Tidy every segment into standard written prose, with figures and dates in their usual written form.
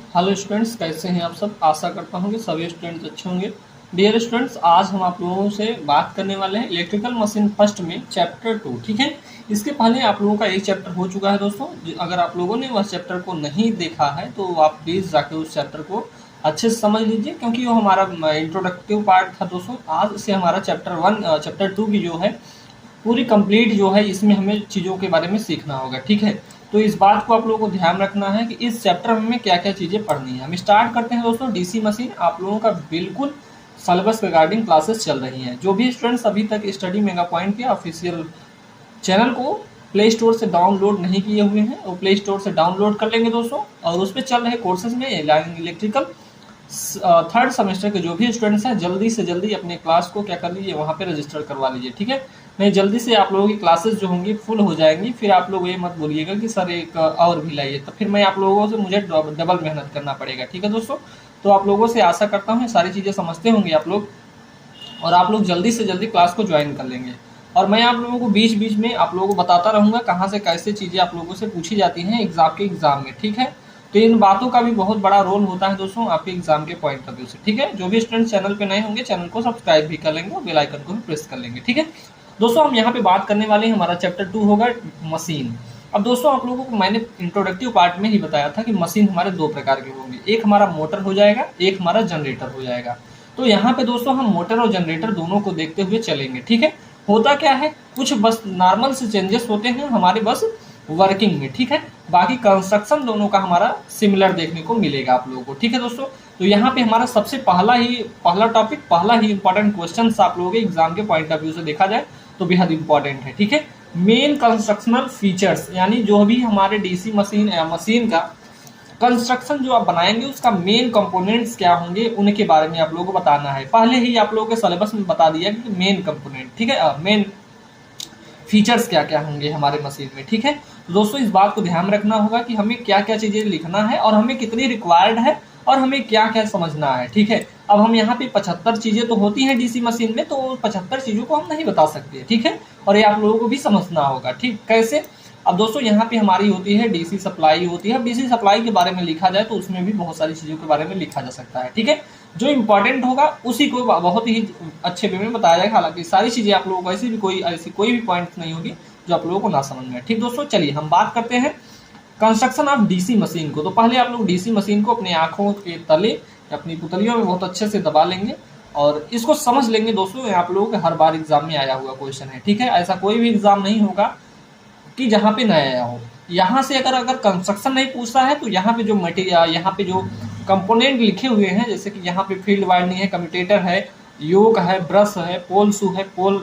Hello students, कैसे हैं आप सब। आशा करता हूँ कि सभी स्टूडेंट्स अच्छे होंगे। डियर स्टूडेंट्स, आज हम आप लोगों से बात करने वाले हैं इलेक्ट्रिकल मशीन फर्स्ट में चैप्टर 2। ठीक है, इसके पहले आप लोगों का एक चैप्टर हो चुका है दोस्तों। अगर आप लोगों ने वह चैप्टर को नहीं देखा है तो आप प्लीज़ जाके उस चैप्टर को अच्छे से समझ लीजिए, क्योंकि वो हमारा इंट्रोडक्टिव पार्ट था दोस्तों। आज से हमारा चैप्टर 2 की जो है पूरी कंप्लीट जो है, इसमें हमें चीज़ों के बारे में सीखना होगा। ठीक है, तो इस बात को आप लोगों को ध्यान रखना है कि इस चैप्टर में हमें क्या क्या चीज़ें पढ़नी है। हम स्टार्ट करते हैं दोस्तों। डीसी मशीन आप लोगों का बिल्कुल सिलेबस रिगार्डिंग क्लासेस चल रही हैं। जो भी स्टूडेंट्स अभी तक स्टडी मेगा पॉइंट के ऑफिशियल चैनल को प्ले स्टोर से डाउनलोड नहीं किए हुए हैं, वो प्ले स्टोर से डाउनलोड कर लेंगे दोस्तों। और उस पर चल रहे कोर्सेज में इलेक्ट्रिकल थर्ड सेमेस्टर के जो भी स्टूडेंट्स हैं, जल्दी से जल्दी अपने क्लास को क्या कर लीजिए, वहाँ पे रजिस्टर करवा लीजिए। ठीक है, नहीं जल्दी से आप लोगों की क्लासेस जो होंगी फुल हो जाएंगी। फिर आप लोग ये मत बोलिएगा कि सर एक और भी लाइए, तो फिर मैं आप लोगों से मुझे डबल मेहनत करना पड़ेगा। ठीक है दोस्तों, तो आप लोगों से आशा करता हूँ सारी चीज़ें समझते होंगे आप लोग, और आप लोग जल्दी से जल्दी क्लास को ज्वाइन कर लेंगे। और मैं आप लोगों को बीच बीच में आप लोगों को बताता रहूँगा कहाँ से कैसे चीज़ें आप लोगों से पूछी जाती हैं एग्ज़ाम में। ठीक है, तो इन बातों का भी बहुत बड़ा रोल होता है दोस्तों आपके एग्जाम के पॉइंट ऑफ व्यू से। ठीक है, जो भी स्टूडेंट चैनल पे नए होंगे चैनल को सब्सक्राइब भी कर लेंगे और बेल आइकन को भी प्रेस कर लेंगे। ठीक है दोस्तों, हम यहाँ पे बात करने वाले हैं, हमारा चैप्टर 2 होगा मशीन। अब दोस्तों आप लोगों को मैंने इंट्रोडक्टिव पार्ट में ही बताया था कि मशीन हमारे दो प्रकार के होंगे, एक हमारा मोटर हो जाएगा, एक हमारा जनरेटर हो जाएगा। तो यहाँ पे दोस्तों हम मोटर और जनरेटर दोनों को देखते हुए चलेंगे। ठीक है, होता क्या है, कुछ बस नॉर्मल से चेंजेस होते हैं हमारे बस वर्किंग में। ठीक है, बाकी कंस्ट्रक्शन दोनों का हमारा सिमिलर देखने को मिलेगा आप लोगों को। ठीक है दोस्तों, तो यहाँ पे हमारा सबसे पहला टॉपिक, पहला ही इंपॉर्टेंट क्वेश्चन आप लोगों के एग्जाम के पॉइंट ऑफ व्यू से देखा जाए तो बेहद इंपॉर्टेंट है। ठीक है, मेन कंस्ट्रक्शनल फीचर्स, यानी जो भी हमारे डीसी मशीन मशीन का कंस्ट्रक्शन जो आप बनाएंगे उसका मेन कंपोनेंट्स क्या होंगे, उनके बारे में आप लोगों को बताना है। पहले ही आप लोगों के सिलेबस में बता दिया कि मेन कंपोनेंट, ठीक है, मेन फीचर्स क्या क्या होंगे हमारे मशीन में। ठीक है, तो दोस्तों इस बात को ध्यान रखना होगा कि हमें क्या क्या चीज़ें लिखना है और हमें कितनी रिक्वायर्ड है और हमें क्या क्या समझना है। ठीक है, अब हम यहाँ पे 75 चीज़ें तो होती हैं डीसी मशीन में, तो 75 चीज़ों को हम नहीं बता सकते। ठीक है, और ये आप लोगों को भी समझना होगा। ठीक, कैसे, अब दोस्तों यहाँ पे हमारी होती है डीसी सप्लाई होती है। अब डीसी सप्लाई के बारे में लिखा जाए तो उसमें भी बहुत सारी चीज़ों के बारे में लिखा जा सकता है। ठीक है, जो इंपॉर्टेंट होगा उसी को बहुत ही अच्छे वे में बताया जाएगा। हालांकि सारी चीज़ें आप लोगों को ऐसी कोई भी पॉइंट नहीं होगी जो आप लोगों को ना समझ में। ठीक दोस्तों, चलिए हम बात करते हैं कंस्ट्रक्शन ऑफ डीसी मशीन को। तो पहले आप लोग डीसी मशीन को अपनी आंखों के तले, अपनी पुतलियों में बहुत अच्छे से दबा लेंगे और इसको समझ लेंगे। दोस्तों आप लोगों के हर बार एग्जाम में आया हुआ क्वेश्चन है। ठीक है, ऐसा कोई भी एग्जाम नहीं होगा कि जहाँ पे नया आया हो। यहाँ से अगर कंस्ट्रक्शन नहीं पूछता है तो यहाँ पे जो मटेरियल, यहाँ पे जो कंपोनेंट लिखे हुए हैं, जैसे कि यहाँ पे फील्ड वाइंडिंग है, कम्यूटेटर है, योक है, ब्रश है, पोल शू है, पोल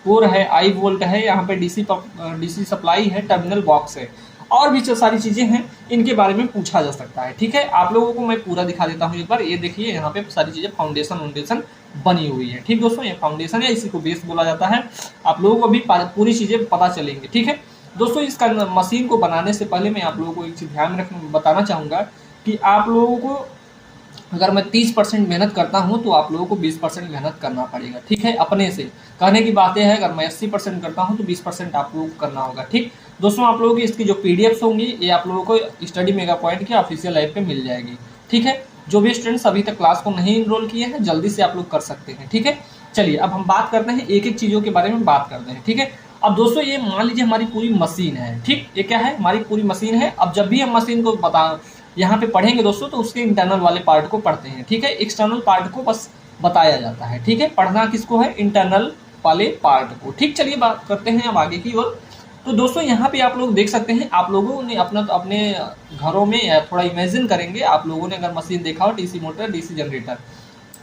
कोर है, आई वोल्ट है, यहाँ पे डीसी सप्लाई है, टर्मिनल बॉक्स है, और भी सारी चीज़ें हैं, इनके बारे में पूछा जा सकता है। ठीक है, आप लोगों को मैं पूरा दिखा देता हूँ एक बार। ये देखिए यहाँ पे सारी चीज़ें फाउंडेशन बनी हुई है। ठीक दोस्तों, ये फाउंडेशन है, इसी को बेस बोला जाता है। आप लोगों को अभी पूरी चीज़ें पता चलेंगी। ठीक है दोस्तों, इस मशीन को बनाने से पहले मैं आप लोगों को एक चीज़ ध्यान बताना चाहूँगा कि आप लोगों को अगर मैं 30% मेहनत करता हूँ तो आप लोगों को 20% मेहनत करना पड़ेगा। ठीक है, अपने से कहने की बात यह है, अगर मैं 80% करता हूँ तो 20% आप लोगों को करना होगा। ठीक दोस्तों, आप लोगों की इसकी जो पीडीएफ्स होंगी ये आप लोगों को स्टडी मेगा पॉइंट के ऑफिशियल ऐप पे मिल जाएगी। ठीक है, जो भी स्टूडेंट्स अभी तक क्लास को नहीं इनरोल किए हैं जल्दी से आप लोग कर सकते हैं। ठीक है, चलिए अब हम बात करते हैं, एक एक चीज़ों के बारे में बात करते हैं। ठीक है, अब दोस्तों ये मान लीजिए हमारी पूरी मशीन है। ठीक, ये क्या है, हमारी पूरी मशीन है। अब जब भी हम मशीन को यहाँ पे पढ़ेंगे दोस्तों तो उसके इंटरनल वाले पार्ट को पढ़ते हैं। ठीक है, एक्सटर्नल पार्ट को बस बताया जाता है। ठीक है, पढ़ना किसको है, इंटरनल वाले पार्ट को। ठीक, चलिए बात करते हैं अब आगे की ओर। तो दोस्तों यहाँ पे आप लोग देख सकते हैं, आप लोगों ने अपने घरों में थोड़ा इमेजिन करेंगे, आप लोगों ने अगर मशीन देखा हो, डीसी मोटर, डीसी जनरेटर,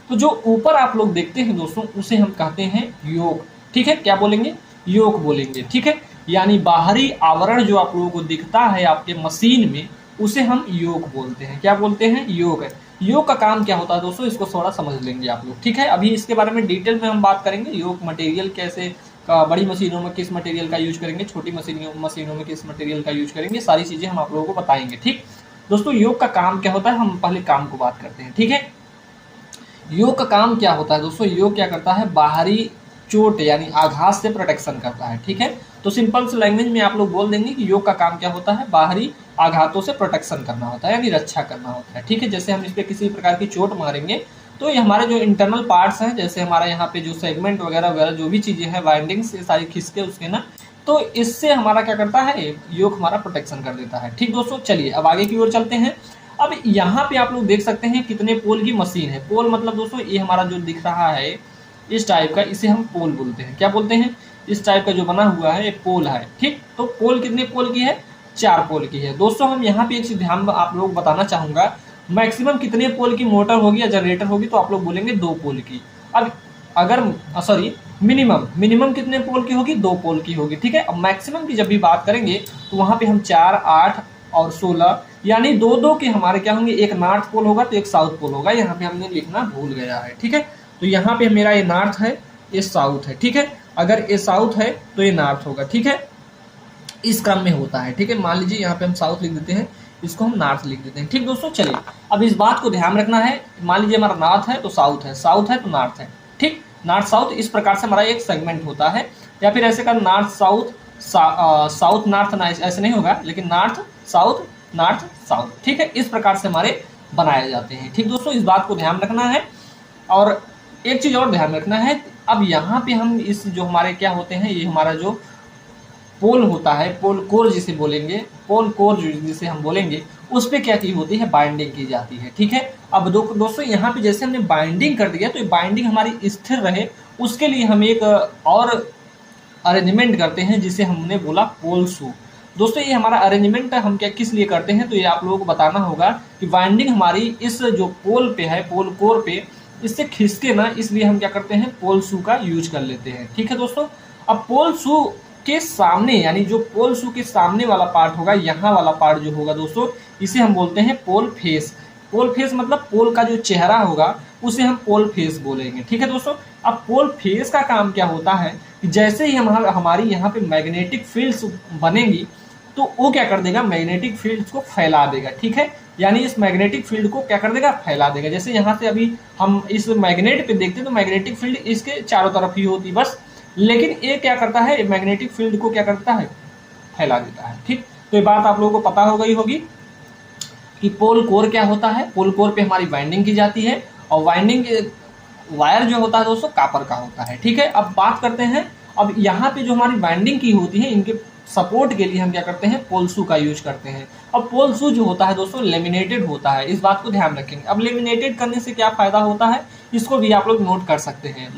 तो जो ऊपर आप लोग देखते हैं दोस्तों उसे हम कहते हैं योक। ठीक है, क्या बोलेंगे, योक बोलेंगे। ठीक है, यानी बाहरी आवरण जो आप लोगों को दिखता है आपके मशीन में उसे हम योक बोलते हैं। क्या बोलते हैं, योक है। योक का काम क्या होता है दोस्तों, इसको थोड़ा समझ लेंगे आप लोग। ठीक है, अभी इसके बारे में डिटेल में हम बात करेंगे। योक मटेरियल कैसे, बड़ी मशीनों में किस मटेरियल का यूज करेंगे, छोटी मशीनों में किस मटेरियल का यूज करेंगे, सारी चीजें हम आप लोगों को बताएंगे। ठीक दोस्तों, योग का काम क्या होता है, हम पहले काम को बात करते हैं। ठीक है, योग का काम क्या होता है दोस्तों, योग क्या करता है, बाहरी चोट यानी आघात से प्रोटेक्शन करता है। ठीक है, तो सिंपल से लैंग्वेज में आप लोग बोल देंगे कि योग का काम क्या होता है, बाहरी आघातों से प्रोटेक्शन करना होता है, यानी रक्षा करना होता है। ठीक है, जैसे हम इस पर किसी प्रकार की चोट मारेंगे तो ये हमारे जो इंटरनल पार्ट्स हैं, जैसे हमारा यहाँ पे जो सेगमेंट वगैरह वगैरह जो भी चीज़ें हैं, वाइंडिंग्स, ये सारी खिसके उसके ना, तो इससे हमारा क्या करता है, योग हमारा प्रोटेक्शन कर देता है। ठीक दोस्तों, चलिए अब आगे की ओर चलते हैं। अब यहाँ पे आप लोग देख सकते हैं कितने पोल की मशीन है। पोल मतलब दोस्तों ये हमारा जो दिख रहा है इस टाइप का, इसे हम पोल बोलते हैं। क्या बोलते हैं? इस टाइप का जो बना हुआ है ये पोल है। ठीक, तो पोल कितने पोल की है? 4 पोल की है। दोस्तों हम यहाँ पे एक चीज ध्यान आप लोग बताना चाहूंगा, मैक्सिमम कितने पोल की मोटर होगी या जनरेटर होगी, तो आप लोग बोलेंगे 2 पोल की। अब अगर सॉरी मिनिमम कितने पोल की होगी? 2 पोल की होगी। ठीक है, अब मैक्सिमम की जब भी बात करेंगे तो वहां पे हम 4, 8 और 16 यानी 2-2 के हमारे क्या होंगे, एक नॉर्थ पोल होगा तो एक साउथ पोल होगा। यहाँ पे हमने लिखना भूल गया है। ठीक है, तो यहाँ पे मेरा ये नॉर्थ है, ये साउथ है। ठीक है, अगर ये साउथ है तो ये नॉर्थ होगा। ठीक है, इस क्रम में होता है। ठीक है, मान लीजिए यहाँ पे हम साउथ लिख देते हैं, इसको हम नॉर्थ लिख देते हैं। ठीक दोस्तों, चलिए अब इस बात को ध्यान रखना है। मान लीजिए हमारा नॉर्थ है तो साउथ है, साउथ है तो नॉर्थ है। ठीक, नॉर्थ साउथ इस प्रकार से हमारा एक सेगमेंट होता है, या फिर ऐसे का नॉर्थ साउथ साउथ नॉर्थ ना, ऐसे नहीं होगा, लेकिन नॉर्थ साउथ नॉर्थ साउथ। ठीक है, इस प्रकार से हमारे बनाए जाते हैं। ठीक दोस्तों, इस बात को ध्यान रखना है। और एक चीज और ध्यान रखना है, अब यहाँ पे हम इस जो हमारे क्या होते हैं, ये हमारा जो पोल होता है, पोल कोर जिसे बोलेंगे, पोल कोर जिसे हम बोलेंगे, उस पर क्या की होती है, बाइंडिंग की जाती है। ठीक है, अब दोस्तों यहाँ पे जैसे हमने बाइंडिंग कर दिया, तो ये बाइंडिंग हमारी स्थिर रहे उसके लिए हम एक और अरेंजमेंट करते हैं जिसे हमने बोला पोल शू। दोस्तों ये हमारा अरेंजमेंट हम क्या किस लिए करते हैं, तो ये आप लोगों को बताना होगा कि बाइंडिंग हमारी इस जो पोल पे है, पोल कोर पे, इससे खिसके ना, इसलिए हम क्या करते हैं, पोल शू का यूज कर लेते हैं। ठीक है दोस्तों, अब पोल शू के सामने, यानी जो पोल शू के सामने वाला पार्ट होगा, यहाँ वाला पार्ट जो होगा दोस्तों, इसे हम बोलते हैं पोल फेस। पोल फेस मतलब पोल का जो चेहरा होगा उसे हम पोल फेस बोलेंगे। ठीक है दोस्तों, अब पोल फेस का काम क्या होता है कि जैसे ही हमारी यहाँ पे मैग्नेटिक फील्ड्स बनेंगी तो वो क्या कर देगा, मैग्नेटिक फील्ड्स को फैला देगा। ठीक है, यानी इस मैग्नेटिक फील्ड को क्या कर देगा, फैला देगा। जैसे यहाँ से अभी हम इस मैग्नेट पे देखते हैं तो मैग्नेटिक फील्ड इसके चारों तरफ ही होती बस, लेकिन ये क्या करता है, मैग्नेटिक फील्ड को क्या करता है, फैला देता है। ठीक, तो ये बात आप लोगों को पता हो गई होगी कि पोल कोर क्या होता है। पोल कोर पे हमारी वाइंडिंग की जाती है और वाइंडिंग वायर जो होता है दोस्तों कापर का होता है। ठीक है, अब बात करते हैं, अब यहाँ पे जो हमारी वाइंडिंग की होती है, इनके सपोर्ट के लिए हम क्या करते हैं, पोल शू का यूज करते हैं। अब पोल शू जो होता है दोस्तों लेमिनेटेड होता है, इस बात को ध्यान रखेंगे। अब लेमिनेटेड करने से क्या फायदा होता है, इसको भी आप लोग नोट कर सकते हैं।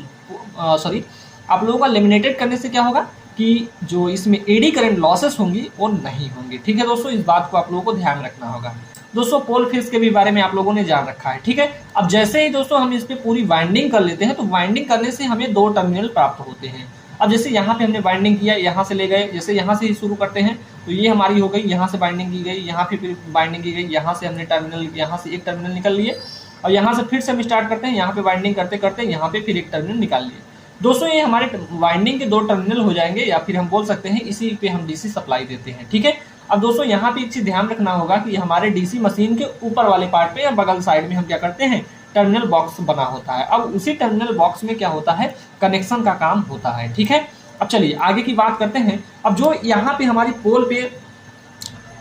सॉरी, आप लोगों का लेमिनेटेड करने से क्या होगा कि जो इसमें एडी करंट लॉसेस होंगी वो नहीं होंगी। ठीक है दोस्तों, इस बात को आप लोगों को ध्यान रखना होगा। दोस्तों पोल फेस के भी बारे में आप लोगों ने जान रखा है। ठीक है, अब जैसे ही दोस्तों हम इस पे पूरी वाइंडिंग कर लेते हैं तो वाइंडिंग करने से हमें 2 टर्मिनल प्राप्त होते हैं। अब जैसे यहाँ पे हमने बाइंडिंग किया, यहाँ से ले गए, जैसे यहाँ से ही शुरू करते हैं तो ये हमारी हो गई, यहाँ से बाइंडिंग की गई, यहाँ पे फिर बाइंडिंग की गई, यहाँ से हमने टर्मिनल, यहाँ से एक टर्मिनल निकल लिए और यहाँ से फिर से हम स्टार्ट करते हैं, यहाँ पे बाइंडिंग करते करते यहाँ पे फिर एक टर्मिनल निकाल लिए। दोस्तों ये हमारे वाइंडिंग के 2 टर्मिनल हो जाएंगे, या फिर हम बोल सकते हैं इसी पे हम डीसी सप्लाई देते हैं। ठीक है, अब दोस्तों यहाँ पे एक चीज ध्यान रखना होगा कि हमारे डीसी मशीन के ऊपर वाले पार्ट पे या बगल साइड में हम क्या करते हैं, टर्मिनल बॉक्स बना होता है। अब उसी टर्मिनल बॉक्स में क्या होता है, कनेक्शन का काम होता है। ठीक है, अब चलिए आगे की बात करते हैं। अब जो यहाँ पे हमारी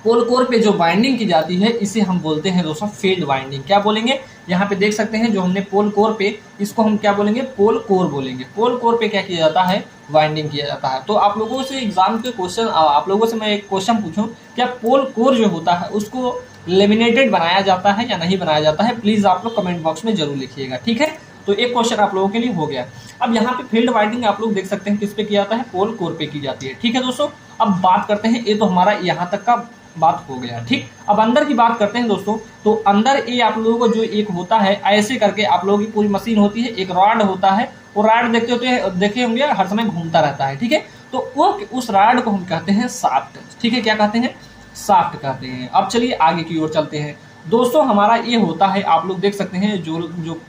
पोल कोर पे जो बाइंडिंग की जाती है इसे हम बोलते हैं दोस्तों फील्ड बाइंडिंग। क्या बोलेंगे, यहाँ पे देख सकते हैं जो हमने पोल कोर पे, इसको हम क्या बोलेंगे, पोल कोर बोलेंगे। पोल कोर पे क्या किया जाता है, वाइंडिंग किया जाता है। तो आप लोगों से एग्जाम के क्वेश्चन, आप लोगों से मैं एक क्वेश्चन पूछूं, क्या पोल कोर जो होता है उसको लेमिनेटेड बनाया जाता है या नहीं बनाया जाता है, प्लीज आप लोग कमेंट बॉक्स में जरूर लिखिएगा। ठीक है, तो एक क्वेश्चन आप लोगों के लिए हो गया। अब यहाँ पे फील्ड वाइंडिंग आप लोग देख सकते हैं किस पे किया जाता है, पोल कोर पे की जाती है। ठीक है दोस्तों, अब बात करते हैं, ये तो हमारा यहाँ तक का बात हो गया। ठीक, अब अंदर की बात करते हैं दोस्तों। तो अंदर ये आप लोगों को जो एक होता है, ऐसे करके आप लोगों की पूरी मशीन होती है, एक रॉड होता है, वो रॉड देखे होंगे हर समय घूमता रहता है। ठीक है, तो वो उस रॉड को हम कहते हैं शाफ्ट। ठीक है, क्या कहते हैं, शाफ्ट कहते हैं। अब चलिए आगे की ओर चलते हैं दोस्तों। हमारा ये होता है, आप लोग देख सकते हैं जो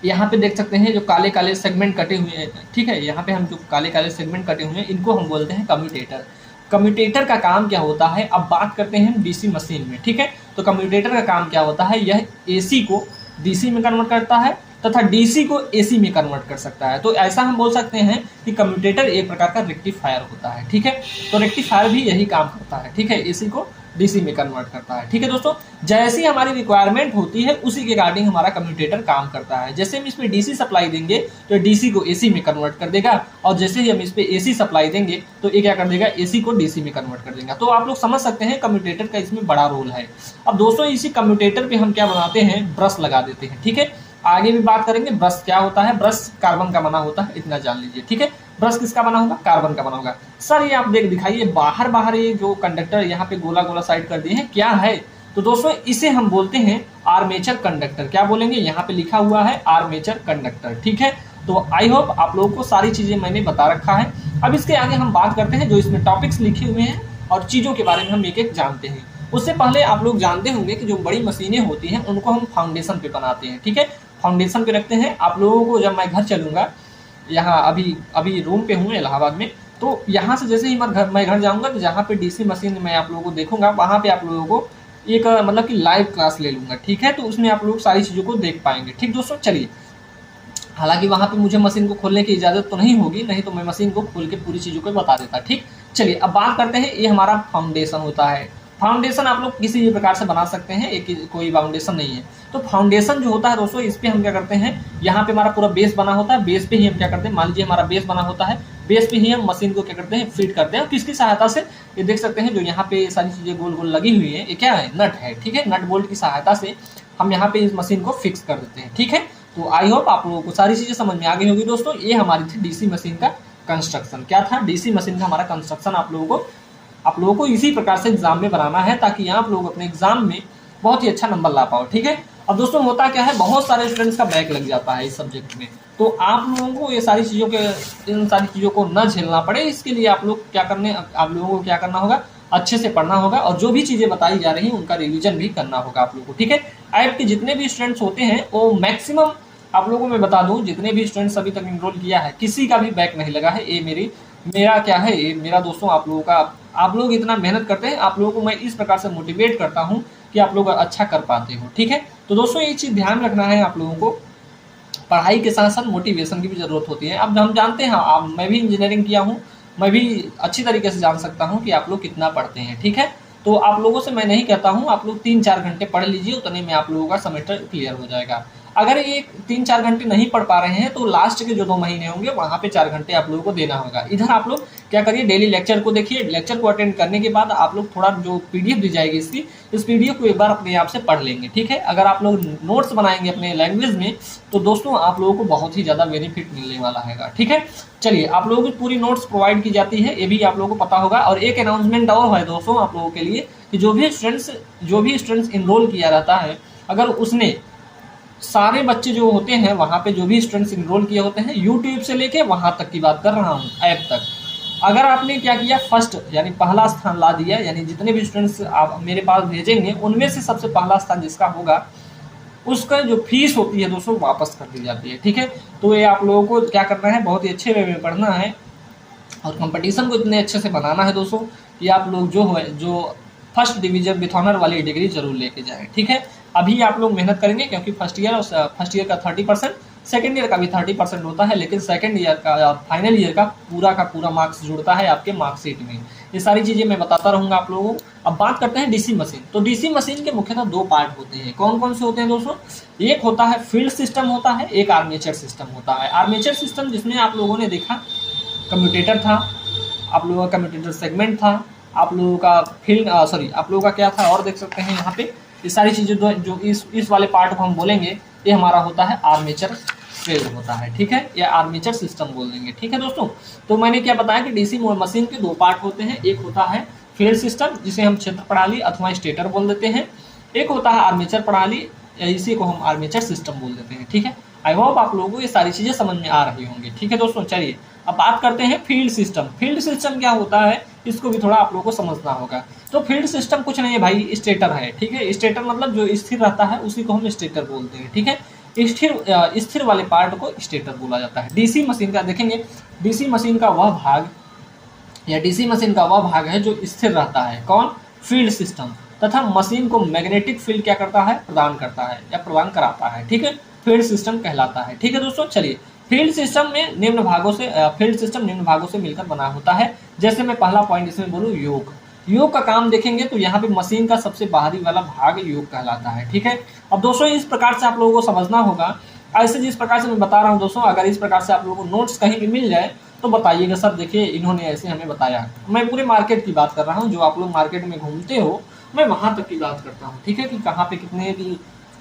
यहाँ पे देख सकते हैं जो काले काले सेगमेंट कटे हुए हैं। ठीक है, यहाँ पे हम जो काले काले सेगमेंट कटे हुए हैं इनको हम बोलते हैं कम्यूटेटर। कम्यूटेटर का काम क्या होता है, अब बात करते हैं डीसी मशीन में। ठीक है, तो कम्यूटेटर का काम क्या होता है, यह एसी को डीसी में कन्वर्ट करता है तथा डीसी को एसी में कन्वर्ट कर सकता है। तो ऐसा हम बोल सकते हैं कि कम्यूटेटर एक प्रकार का रेक्टिफायर होता है, ठीक है। तो रेक्टिफायर भी यही काम करता है, ठीक है, एसी को डीसी में कन्वर्ट करता है, ठीक है दोस्तों। जैसी हमारी रिक्वायरमेंट होती है उसी के अकॉर्डिंग हमारा कम्यूटेटर काम करता है। जैसे हम इसमें डीसी सप्लाई देंगे तो डीसी को एसी में कन्वर्ट कर देगा, और जैसे ही हम इस पे एसी सप्लाई देंगे तो ये क्या कर देगा, एसी को डीसी में कन्वर्ट कर देगा। तो आप लोग समझ सकते हैं कम्यूटेटर का इसमें बड़ा रोल है। अब दोस्तों इसी कम्यूटेटर पे हम क्या बनाते हैं, ब्रश लगा देते हैं, ठीक है। आगे भी बात करेंगे ब्रश क्या होता है। ब्रश कार्बन का बना होता है, इतना जान लीजिए, ठीक है। ब्रश किसका बना होगा, कार्बन का बना होगा। सर ये आप दिखाइए बाहर ये जो कंडक्टर यहाँ पे गोला गोला साइड कर दिए हैं, क्या है। तो दोस्तों इसे हम बोलते हैं आर्मेचर कंडक्टर। क्या बोलेंगे, यहाँ पे लिखा हुआ है आर्मेचर कंडक्टर, ठीक है। तो आई होप आप लोगों को सारी चीजें मैंने बता रखा है। अब इसके आगे हम बात करते हैं जो इसमें टॉपिक्स लिखे हुए हैं और चीजों के बारे में हम एक एक जानते हैं। उससे पहले आप लोग जानते होंगे कि जो बड़ी मशीनें होती हैं उनको हम फाउंडेशन पे बनाते हैं, ठीक है। फाउंडेशन पे रखते हैं। आप लोगों को जब मैं घर चलूंगा, यहाँ अभी रूम पे हूँ इलाहाबाद में, तो यहाँ से जैसे ही मैं घर जाऊंगा तो जहाँ पे डीसी मशीन मैं आप लोगों को देखूंगा, वहाँ पे आप लोगों को एक मतलब कि लाइव क्लास ले लूंगा, ठीक है। तो उसमें आप लोग सारी चीज़ों को देख पाएंगे, ठीक दोस्तों। चलिए, हालांकि वहाँ पे मुझे मशीन को खोलने की इजाज़त तो नहीं होगी, नहीं तो मैं मशीन को खोल के पूरी चीज़ों को बता देता, ठीक। चलिए अब बात करते हैं, ये हमारा फाउंडेशन होता है। फाउंडेशन आप लोग किसी भी प्रकार से बना सकते हैं, एक कोई फाउंडेशन नहीं है। तो फाउंडेशन जो होता है दोस्तों, इस पे हम क्या करते हैं, यहाँ पे हमारा पूरा बेस बना होता है, बेस पे ही हम क्या करते हैं, मान लीजिए हमारा बेस बना होता है, बेस पे ही हम मशीन को क्या करते हैं, फिट करते हैं। किसकी सहायता से, ये देख सकते हैं जो यहाँ पे सारी चीजें गोल गोल लगी हुई है, ये क्या है, नट है, ठीक है। नट बोल्ट की सहायता से हम यहाँ पे इस मशीन को फिक्स कर देते हैं, ठीक है। तो आई होप आप लोगों को सारी चीजें समझ में आ गई होगी दोस्तों। ये हमारी थी डीसी मशीन का कंस्ट्रक्शन। क्या था, डीसी मशीन का हमारा कंस्ट्रक्शन आप लोगों को इसी प्रकार से एग्जाम में बनाना है, ताकि आप लोग अपने एग्जाम में बहुत ही अच्छा नंबर ला पाओ, ठीक है। अब दोस्तों होता क्या है, बहुत सारे स्टूडेंट्स का बैक लग जाता है इस सब्जेक्ट में, तो आप लोगों को ये सारी चीज़ों के इन सारी चीज़ों को न झेलना पड़े, इसके लिए आप लोगों को क्या करना होगा, अच्छे से पढ़ना होगा, और जो भी चीज़ें बताई जा रही हैं उनका रिविजन भी करना होगा आप लोगों को, ठीक है। ऐड के जितने भी स्टूडेंट्स होते हैं वो मैक्सिमम आप लोगों को मैं बता दूं, जितने भी स्टूडेंट्स अभी तक इनरोल किया है किसी का भी बैक नहीं लगा है। ये मेरा क्या है, ये मेरा दोस्तों आप लोगों का, आप लोग इतना मेहनत करते हैं, आप लोगों को मैं इस प्रकार से मोटिवेट करता हूं कि आप लोग अच्छा कर पाते हो, ठीक है। तो दोस्तों ये चीज़ ध्यान रखना है आप लोगों को, पढ़ाई के साथ साथ मोटिवेशन की भी ज़रूरत होती है। अब हम जानते हैं, मैं भी इंजीनियरिंग किया हूँ, मैं भी अच्छी तरीके से जान सकता हूँ कि आप लोग कितना पढ़ते हैं, ठीक है। तो आप लोगों से मैं नहीं कहता हूँ आप लोग 3-4 घंटे पढ़ लीजिए, उतने में आप लोगों का सेमेस्टर क्लियर हो जाएगा। अगर ये 3-4 घंटे नहीं पढ़ पा रहे हैं तो लास्ट के जो 2 महीने होंगे वहाँ पे 4 घंटे आप लोगों को देना होगा। इधर आप लोग क्या करिए, डेली लेक्चर को देखिए, लेक्चर को अटेंड करने के बाद आप लोग थोड़ा जो पीडीएफ दी जाएगी इसकी, इस पीडीएफ को एक बार अपने आप से पढ़ लेंगे, ठीक है। अगर आप लोग नोट्स बनाएंगे अपने लैंग्वेज में तो दोस्तों आप लोगों को बहुत ही ज़्यादा बेनिफिट मिलने वाला है, ठीक है। चलिए, आप लोगों को पूरी नोट्स प्रोवाइड की जाती है, ये भी आप लोगों को पता होगा। और एक अनाउंसमेंट और है दोस्तों आप लोगों के लिए कि जो भी स्टूडेंट्स इनरोल किया रहता है, अगर उसने सारे बच्चे जो होते हैं वहाँ पे जो भी स्टूडेंट्स इनरोल किए होते हैं, यूट्यूब से लेके वहाँ तक की बात कर रहा हूँ, ऐप तक, अगर आपने क्या किया, फर्स्ट यानी पहला स्थान ला दिया, यानी जितने भी स्टूडेंट्स आप मेरे पास भेजेंगे उनमें से सबसे पहला स्थान जिसका होगा उसका जो फीस होती है दोस्तों वापस कर दी जाती है, ठीक है। तो ये आप लोगों को क्या करना है, बहुत ही अच्छे वे में पढ़ना है और कंपटीशन को इतने अच्छे से बनाना है दोस्तों, ये आप लोग जो फर्स्ट डिवीजन विथ ऑनर वाली डिग्री जरूर लेके जाएं, ठीक है। अभी आप लोग मेहनत करेंगे क्योंकि फर्स्ट ईयर का 30%, सेकेंड ईयर का भी 30% होता है, लेकिन सेकेंड ईयर का और फाइनल ईयर का पूरा मार्क्स जुड़ता है आपके मार्कशीट में। ये सारी चीज़ें मैं बताता रहूँगा आप लोगों को। अब बात करते हैं डीसी मशीन। तो डीसी मशीन के मुख्यतः 2 पार्ट होते हैं। कौन कौन से होते हैं दोस्तों? एक होता है फील्ड सिस्टम होता है, एक आर्मेचर सिस्टम होता है। आर्मेचर सिस्टम जिसमें आप लोगों ने देखा कम्यूटेटर था, आप लोगों का कम्यूटेटर सेगमेंट था, आप लोगों का आप लोगों का क्या था और देख सकते हैं यहाँ पे ये सारी चीज़ें जो इस वाले पार्ट को हम बोलेंगे, ये हमारा होता है आर्मेचर फील्ड होता है, ठीक है, या आर्मेचर सिस्टम बोल देंगे, ठीक है दोस्तों। तो मैंने क्या बताया कि डीसी मशीन के 2 पार्ट होते हैं, एक होता है फील्ड सिस्टम जिसे हम क्षेत्र प्रणाली अथवा स्टेटर बोल देते हैं, एक होता है आर्मेचर प्रणाली, इसी को हम आर्मेचर सिस्टम बोल देते हैं, ठीक है। आई होप आप लोगों को ये सारी चीज़ें समझ में आ रही होंगी, ठीक है दोस्तों। चलिए अब बात करते हैं फील्ड सिस्टम। फील्ड सिस्टम क्या होता है, इसको भी थोड़ा आप लोगों को समझना होगा। तो फील्ड सिस्टम कुछ नहीं है भाई, स्टेटर है, ठीक है। स्टेटर मतलब जो स्थिर रहता है उसी को हम स्टेटर बोलते हैं, ठीक है। स्थिर वाले पार्ट को स्टेटर बोला जाता है। डीसी मशीन का देखेंगे, डीसी मशीन का वह भाग है जो स्थिर रहता है, कौन? फील्ड सिस्टम, तथा मशीन को मैग्नेटिक फील्ड क्या करता है, प्रदान करता है या प्रदान कराता है, ठीक है। फील्ड सिस्टम कहलाता है। ठीक है दोस्तों, चलिए फील्ड सिस्टम में निम्न भागों से फील्ड सिस्टम निम्न भागों से मिलकर बना होता है। जैसे मैं पहला पॉइंट इसमें बोलूँ, योग। योग का काम देखेंगे तो यहाँ पे मशीन का सबसे बाहरी वाला भाग योग कहलाता है। ठीक है, अब दोस्तों इस प्रकार से आप लोगों को समझना होगा। ऐसे जिस प्रकार से मैं बता रहा हूँ दोस्तों, अगर इस प्रकार से आप लोगों को नोट्स कहीं भी मिल जाए तो बताइएगा सर देखिए इन्होंने ऐसे हमें बताया। मैं पूरे मार्केट की बात कर रहा हूँ, जो आप लोग मार्केट में घूमते हो मैं वहां तक की बात करता हूँ। ठीक है, कि कहाँ पे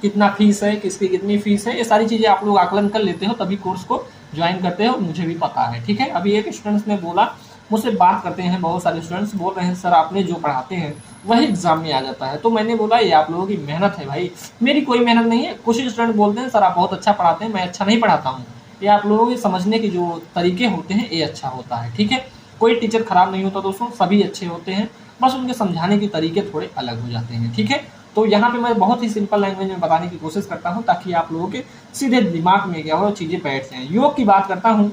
कितना फीस है, किसकी कितनी फीस है, ये सारी चीजें आप लोग आकलन कर लेते हो तभी कोर्स को ज्वाइन करते हो, मुझे भी पता है। ठीक है, अभी एक स्टूडेंट्स ने बोला, मुझसे बात करते हैं बहुत सारे स्टूडेंट्स, बोल रहे हैं सर आपने जो पढ़ाते हैं वही एग्जाम में आ जाता है। तो मैंने बोला ये आप लोगों की मेहनत है भाई, मेरी कोई मेहनत नहीं है। कुछ स्टूडेंट बोलते हैं सर आप बहुत अच्छा पढ़ाते हैं, मैं अच्छा नहीं पढ़ाता हूँ। ये आप लोगों के समझने के जो तरीके होते हैं ये अच्छा होता है। ठीक है, कोई टीचर खराब नहीं होता दोस्तों, सभी अच्छे होते हैं, बस उनके समझाने के तरीके थोड़े अलग हो जाते हैं। ठीक है, तो यहाँ पे मैं बहुत ही सिंपल लैंग्वेज में बताने की कोशिश करता हूँ ताकि आप लोगों के सीधे दिमाग में क्या हो चीजें बैठ जाएं। योग की बात करता हूँ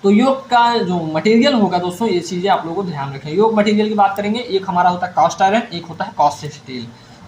तो योग का जो मटेरियल होगा दोस्तों, ये चीजें आप लोगों को ध्यान रखें। योग मटेरियल की बात करेंगे, एक हमारा होता है कास्ट आयरन, एक होता है कास्ट स्टील।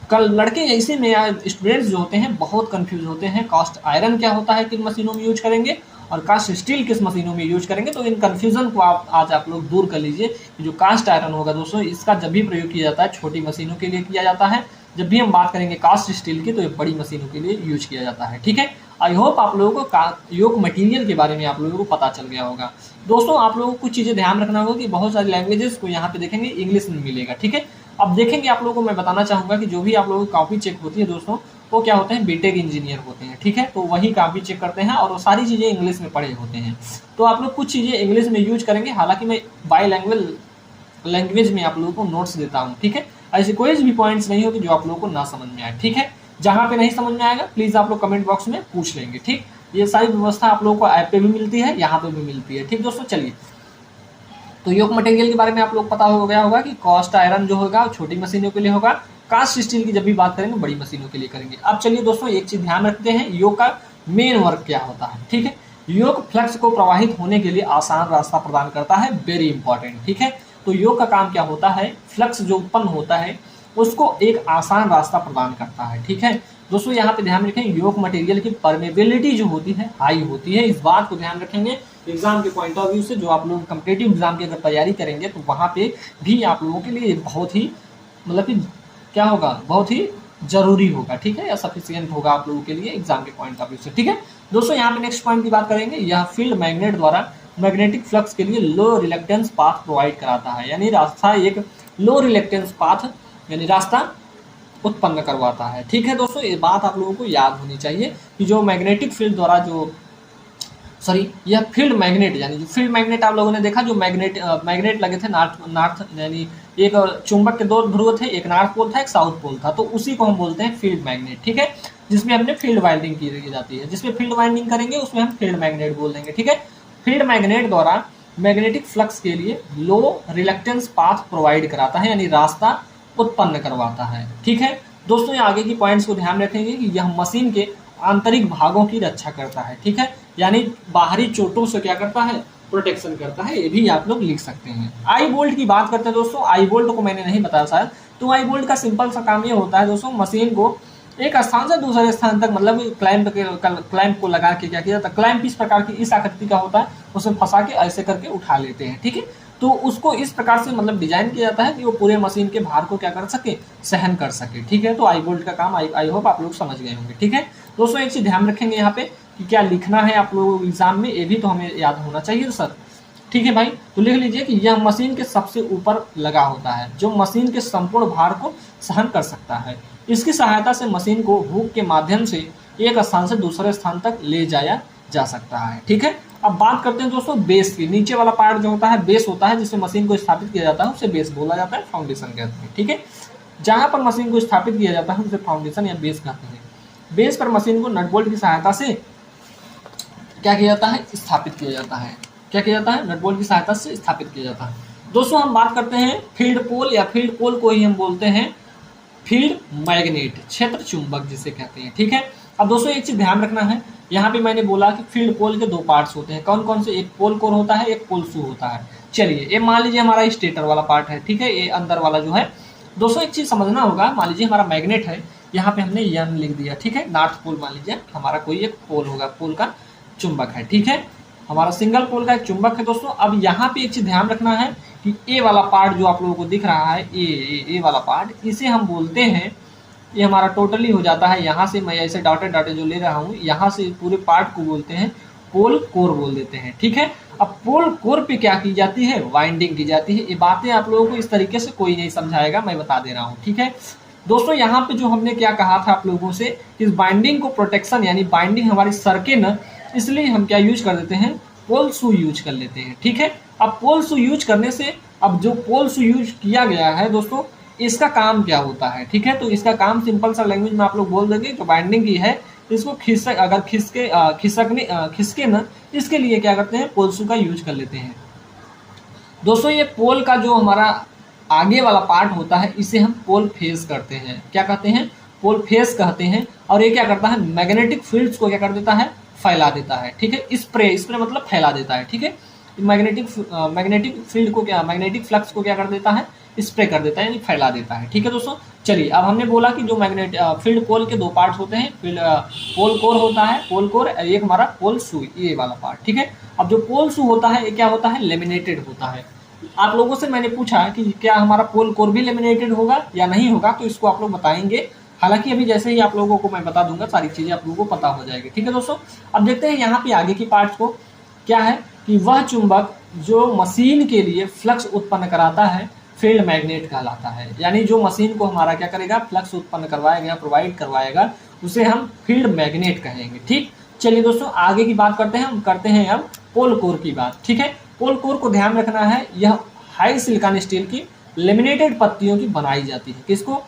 कल लड़के इसी में स्टूडेंट्स जो होते हैं बहुत कंफ्यूज होते हैं, कास्ट आयरन क्या होता है, किन मशीनों में यूज करेंगे, और कास्ट स्टील किस मशीनों में यूज करेंगे। तो इन कंफ्यूजन को आज आप लोग दूर कर लीजिए। जो कास्ट आयरन होगा दोस्तों, इसका जब भी प्रयोग किया जाता है छोटी मशीनों के लिए किया जाता है। जब भी हम बात करेंगे कास्ट स्टील की तो ये बड़ी मशीनों के लिए यूज किया जाता है। ठीक है, आई होप आप लोगों को योग मटेरियल के बारे में आप लोगों को पता चल गया होगा। दोस्तों आप लोगों को कुछ चीजें ध्यान रखना होगा कि बहुत सारी लैंग्वेजेस को यहाँ पे देखेंगे इंग्लिश में मिलेगा। ठीक है, अब देखेंगे आप लोगों को मैं बताना चाहूंगा कि जो भी आप लोगों की कॉपी चेक होती है दोस्तों, वो क्या होते हैं, बीटेक इंजीनियर होते हैं। ठीक है, तो वही कॉपी चेक करते हैं और वो सारी चीजें इंग्लिश में पढ़े होते हैं। तो आप लोग कुछ चीजें इंग्लिश में यूज करेंगे, हालांकि मैं बाई लैंग्वेज में आप लोगों को नोट्स देता हूँ। ठीक है, ऐसे कोई भी पॉइंट्स नहीं हो कि जो आप लोगों को ना समझ में आए। ठीक है, जहां पे नहीं समझ में आएगा प्लीज आप लोग कमेंट बॉक्स में पूछ लेंगे। ठीक, ये सारी व्यवस्था आप लोगों को ऐप पे भी मिलती है, यहाँ पे भी मिलती है। ठीक दोस्तों, चलिए तो योग मटेरियल के बारे में आप लोग पता हो गया होगा कि कास्ट आयरन जो होगा छोटी मशीनों के लिए होगा, कास्ट स्टील की जब भी बात करेंगे बड़ी मशीनों के लिए करेंगे। अब चलिए दोस्तों एक चीज ध्यान रखते हैं, योग का मेन वर्क क्या होता है। ठीक है, योग फ्लक्स को प्रवाहित होने के लिए आसान रास्ता प्रदान करता है, वेरी इंपॉर्टेंट। ठीक है, तो योग का काम क्या होता है, फ्लक्स जो उत्पन्न होता है उसको एक आसान रास्ता प्रदान करता है। ठीक है दोस्तों, यहाँ पे ध्यान रखें योग मटेरियल की परमेबिलिटी जो होती है हाई होती है, इस बात को ध्यान रखेंगे एग्जाम के पॉइंट ऑफ व्यू से। जो आप लोग कम्पिटेटिव एग्जाम की अगर तैयारी करेंगे तो वहाँ पे भी आप लोगों के लिए बहुत ही मतलब कि क्या होगा, बहुत ही जरूरी होगा। ठीक है, या सफिशियंट होगा आप लोगों के लिए एग्जाम के पॉइंट ऑफ व्यू से। ठीक है दोस्तों, यहाँ पे नेक्स्ट पॉइंट की बात करेंगे, यह फील्ड मैग्नेट द्वारा मैग्नेटिक फ्लक्स के लिए लो रिलेक्टेंस पाथ प्रोवाइड कराता है, यानी रास्ता एक लो रिलेक्टेंस पाथ यानी रास्ता उत्पन्न करवाता है। ठीक है दोस्तों, ये बात आप लोगों को याद होनी चाहिए कि जो मैग्नेटिक फील्ड द्वारा जो यह फील्ड मैग्नेट यानी जो फील्ड मैग्नेट आप लोगों ने देखा, जो मैग्नेट लगे थे नॉर्थ यानी एक चुंबक के दो ध्रुव थे, एक नॉर्थ पोल था एक साउथ पोल था, तो उसी को हम बोलते हैं फील्ड मैग्नेट। ठीक है, जिसमें हमने फील्ड वाइंडिंग की जाती है, जिसमें फील्ड वाइंडिंग करेंगे उसमें हम फील्ड मैग्नेट बोल देंगे। ठीक है, फील्ड मैग्नेट द्वारा मैग्नेटिक फ्लक्स के लिए लो रिलेक्टेंस पाथ प्रोवाइड कराता है, यानी रास्ता उत्पन्न करवाता है। ठीक है दोस्तों, ये आगे की पॉइंट्स को ध्यान रखेंगे कि यह मशीन के आंतरिक भागों की रक्षा करता है। ठीक है, यानी बाहरी चोटों से क्या करता है, प्रोटेक्शन करता है, ये भी आप लोग लिख सकते हैं। आई बोल्ट की बात करते हैं दोस्तों, आई बोल्ट को मैंने नहीं बताया शायद, तो आई बोल्ट का सिंपल सा काम ये होता है दोस्तों, मशीन को एक स्थान से दूसरे स्थान तक मतलब क्लैंप को लगा के क्या किया जाता है, क्लैंप इस प्रकार की इस आकृति का होता है, उसे फंसा के ऐसे करके उठा लेते हैं। ठीक है, तो उसको इस प्रकार से मतलब डिजाइन किया जाता है कि वो पूरे मशीन के भार को क्या कर सके, सहन कर सके। ठीक है, तो आई बोल्ट का काम आई होप आप लोग समझ गए होंगे। ठीक है दोस्तों, एक चीज ध्यान रखेंगे यहाँ पे कि क्या लिखना है आप लोगों को एग्जाम में, ये भी तो हमें याद होना चाहिए सर। ठीक है भाई, तो लिख लीजिए कि यह मशीन के सबसे ऊपर लगा होता है, जो मशीन के संपूर्ण भार को सहन कर सकता है। इसकी सहायता से मशीन को हुक के माध्यम से एक स्थान से दूसरे स्थान तक ले जाया जा सकता है। ठीक है, अब बात करते हैं दोस्तों बेस की। नीचे वाला पार्ट जो होता है बेस होता है, जिसमें मशीन को स्थापित किया जाता है उसे बेस बोला जाता है, फाउंडेशन कहते हैं। ठीक है, जहां पर मशीन को स्थापित किया जाता है उसे फाउंडेशन या बेस कहते हैं। बेस पर मशीन को नट बोल्ट की सहायता से क्या किया जाता है, स्थापित किया जाता है। क्या किया जाता है, नट बोल्ट की सहायता से स्थापित किया जाता है। दोस्तों हम बात करते हैं फील्ड पोल, या फील्ड पोल को ही हम बोलते हैं फील्ड मैग्नेट, क्षेत्र चुंबक जिसे कहते हैं। ठीक है, अब दोस्तों एक चीज ध्यान रखना है, यहाँ पे मैंने बोला कि फील्ड पोल के दो पार्ट्स होते हैं, कौन कौन से, एक पोल कोर होता है, एक पोल शू होता है। चलिए ये मान लीजिए हमारा स्टेटर वाला पार्ट है। ठीक है, ये अंदर वाला जो है दोस्तों एक चीज समझना होगा, मान लीजिए हमारा मैग्नेट है, यहाँ पे हमने यन लिख दिया, ठीक है। नॉर्थ पोल मान लीजिए हमारा कोई एक पोल होगा, पोल का चुंबक है, ठीक है, हमारा सिंगल पोल का एक चुंबक है दोस्तों। अब यहाँ पे एक चीज ध्यान रखना है कि ए वाला पार्ट जो आप लोगों को दिख रहा है, ए वाला पार्ट, इसे हम बोलते हैं, ये हमारा टोटली हो जाता है, यहाँ से मैं ऐसे डॉटेड जो ले रहा हूँ, यहाँ से पूरे पार्ट को बोलते हैं पोल कोर बोल देते हैं, ठीक है। अब पोल कोर पे क्या की जाती है, वाइंडिंग की जाती है। ये बातें आप लोगों को इस तरीके से कोई नहीं समझाएगा, मैं बता दे रहा हूँ, ठीक है दोस्तों। यहाँ पे जो हमने क्या कहा था आप लोगों से, इस बाइंडिंग को प्रोटेक्शन यानी बाइंडिंग हमारी सरके न, इसलिए हम क्या यूज कर देते हैं, पोल शू यूज कर लेते हैं, ठीक है। अब पोल शू यूज करने से, अब जो पोल शू यूज किया गया है दोस्तों, इसका काम क्या होता है, ठीक है। तो इसका काम सिंपल सा लैंग्वेज में आप लोग बोल देंगे, जो बाइंडिंग की है इसको खिसके न, इसके लिए क्या करते हैं, पोल शू का यूज कर लेते हैं दोस्तों। ये पोल का जो हमारा आगे वाला पार्ट होता है, इसे हम पोल फेस करते हैं, क्या कहते हैं, पोल फेस कहते हैं। और ये क्या करता है, मैग्नेटिक फील्ड्स को क्या कर देता है, फैला देता है, ठीक है। स्प्रे मतलब फैला देता है, ठीक है। मैग्नेटिक फील्ड को क्या, मैग्नेटिक फ्लक्स को क्या कर देता है, स्प्रे कर देता है, यानी फैला देता है, ठीक है दोस्तों। चलिए अब हमने बोला कि जो फील्ड पोल के दो पार्ट्स होते हैं, पोल कोर होता है, पोल कोर, एक हमारा पोल शू, ये वाला पार्ट, ठीक है। अब जो पोल शू होता है ये क्या होता है, लेमिनेटेड होता है। आप लोगों से मैंने पूछा कि क्या हमारा पोल कोर भी लेमिनेटेड होगा या नहीं होगा, तो इसको आप लोग बताएंगे। हालांकि अभी जैसे ही आप लोगों को मैं बता दूंगा, सारी चीजें आप लोगों को पता हो जाएगी, ठीक है दोस्तों। अब देखते हैं यहाँ पे आगे की पार्ट्स को, क्या है कि वह चुंबक जो मशीन के लिए फ्लक्स उत्पन्न कराता है, फील्ड मैग्नेट कहलाता है। यानी जो मशीन को हमारा क्या करेगा, फ्लक्स उत्पन्न करवाएगा, प्रोवाइड करवाएगा, उसे हम फील्ड मैग्नेट कहेंगे, ठीक। चलिए दोस्तों आगे की बात करते हैं, हम करते हैं अब पोल कोर की बात, ठीक है। पोल कोर को ध्यान रखना है, यह हाई सिलिकॉन स्टील की लेमिनेटेड पत्तियों की बनाई जाती है। किसको,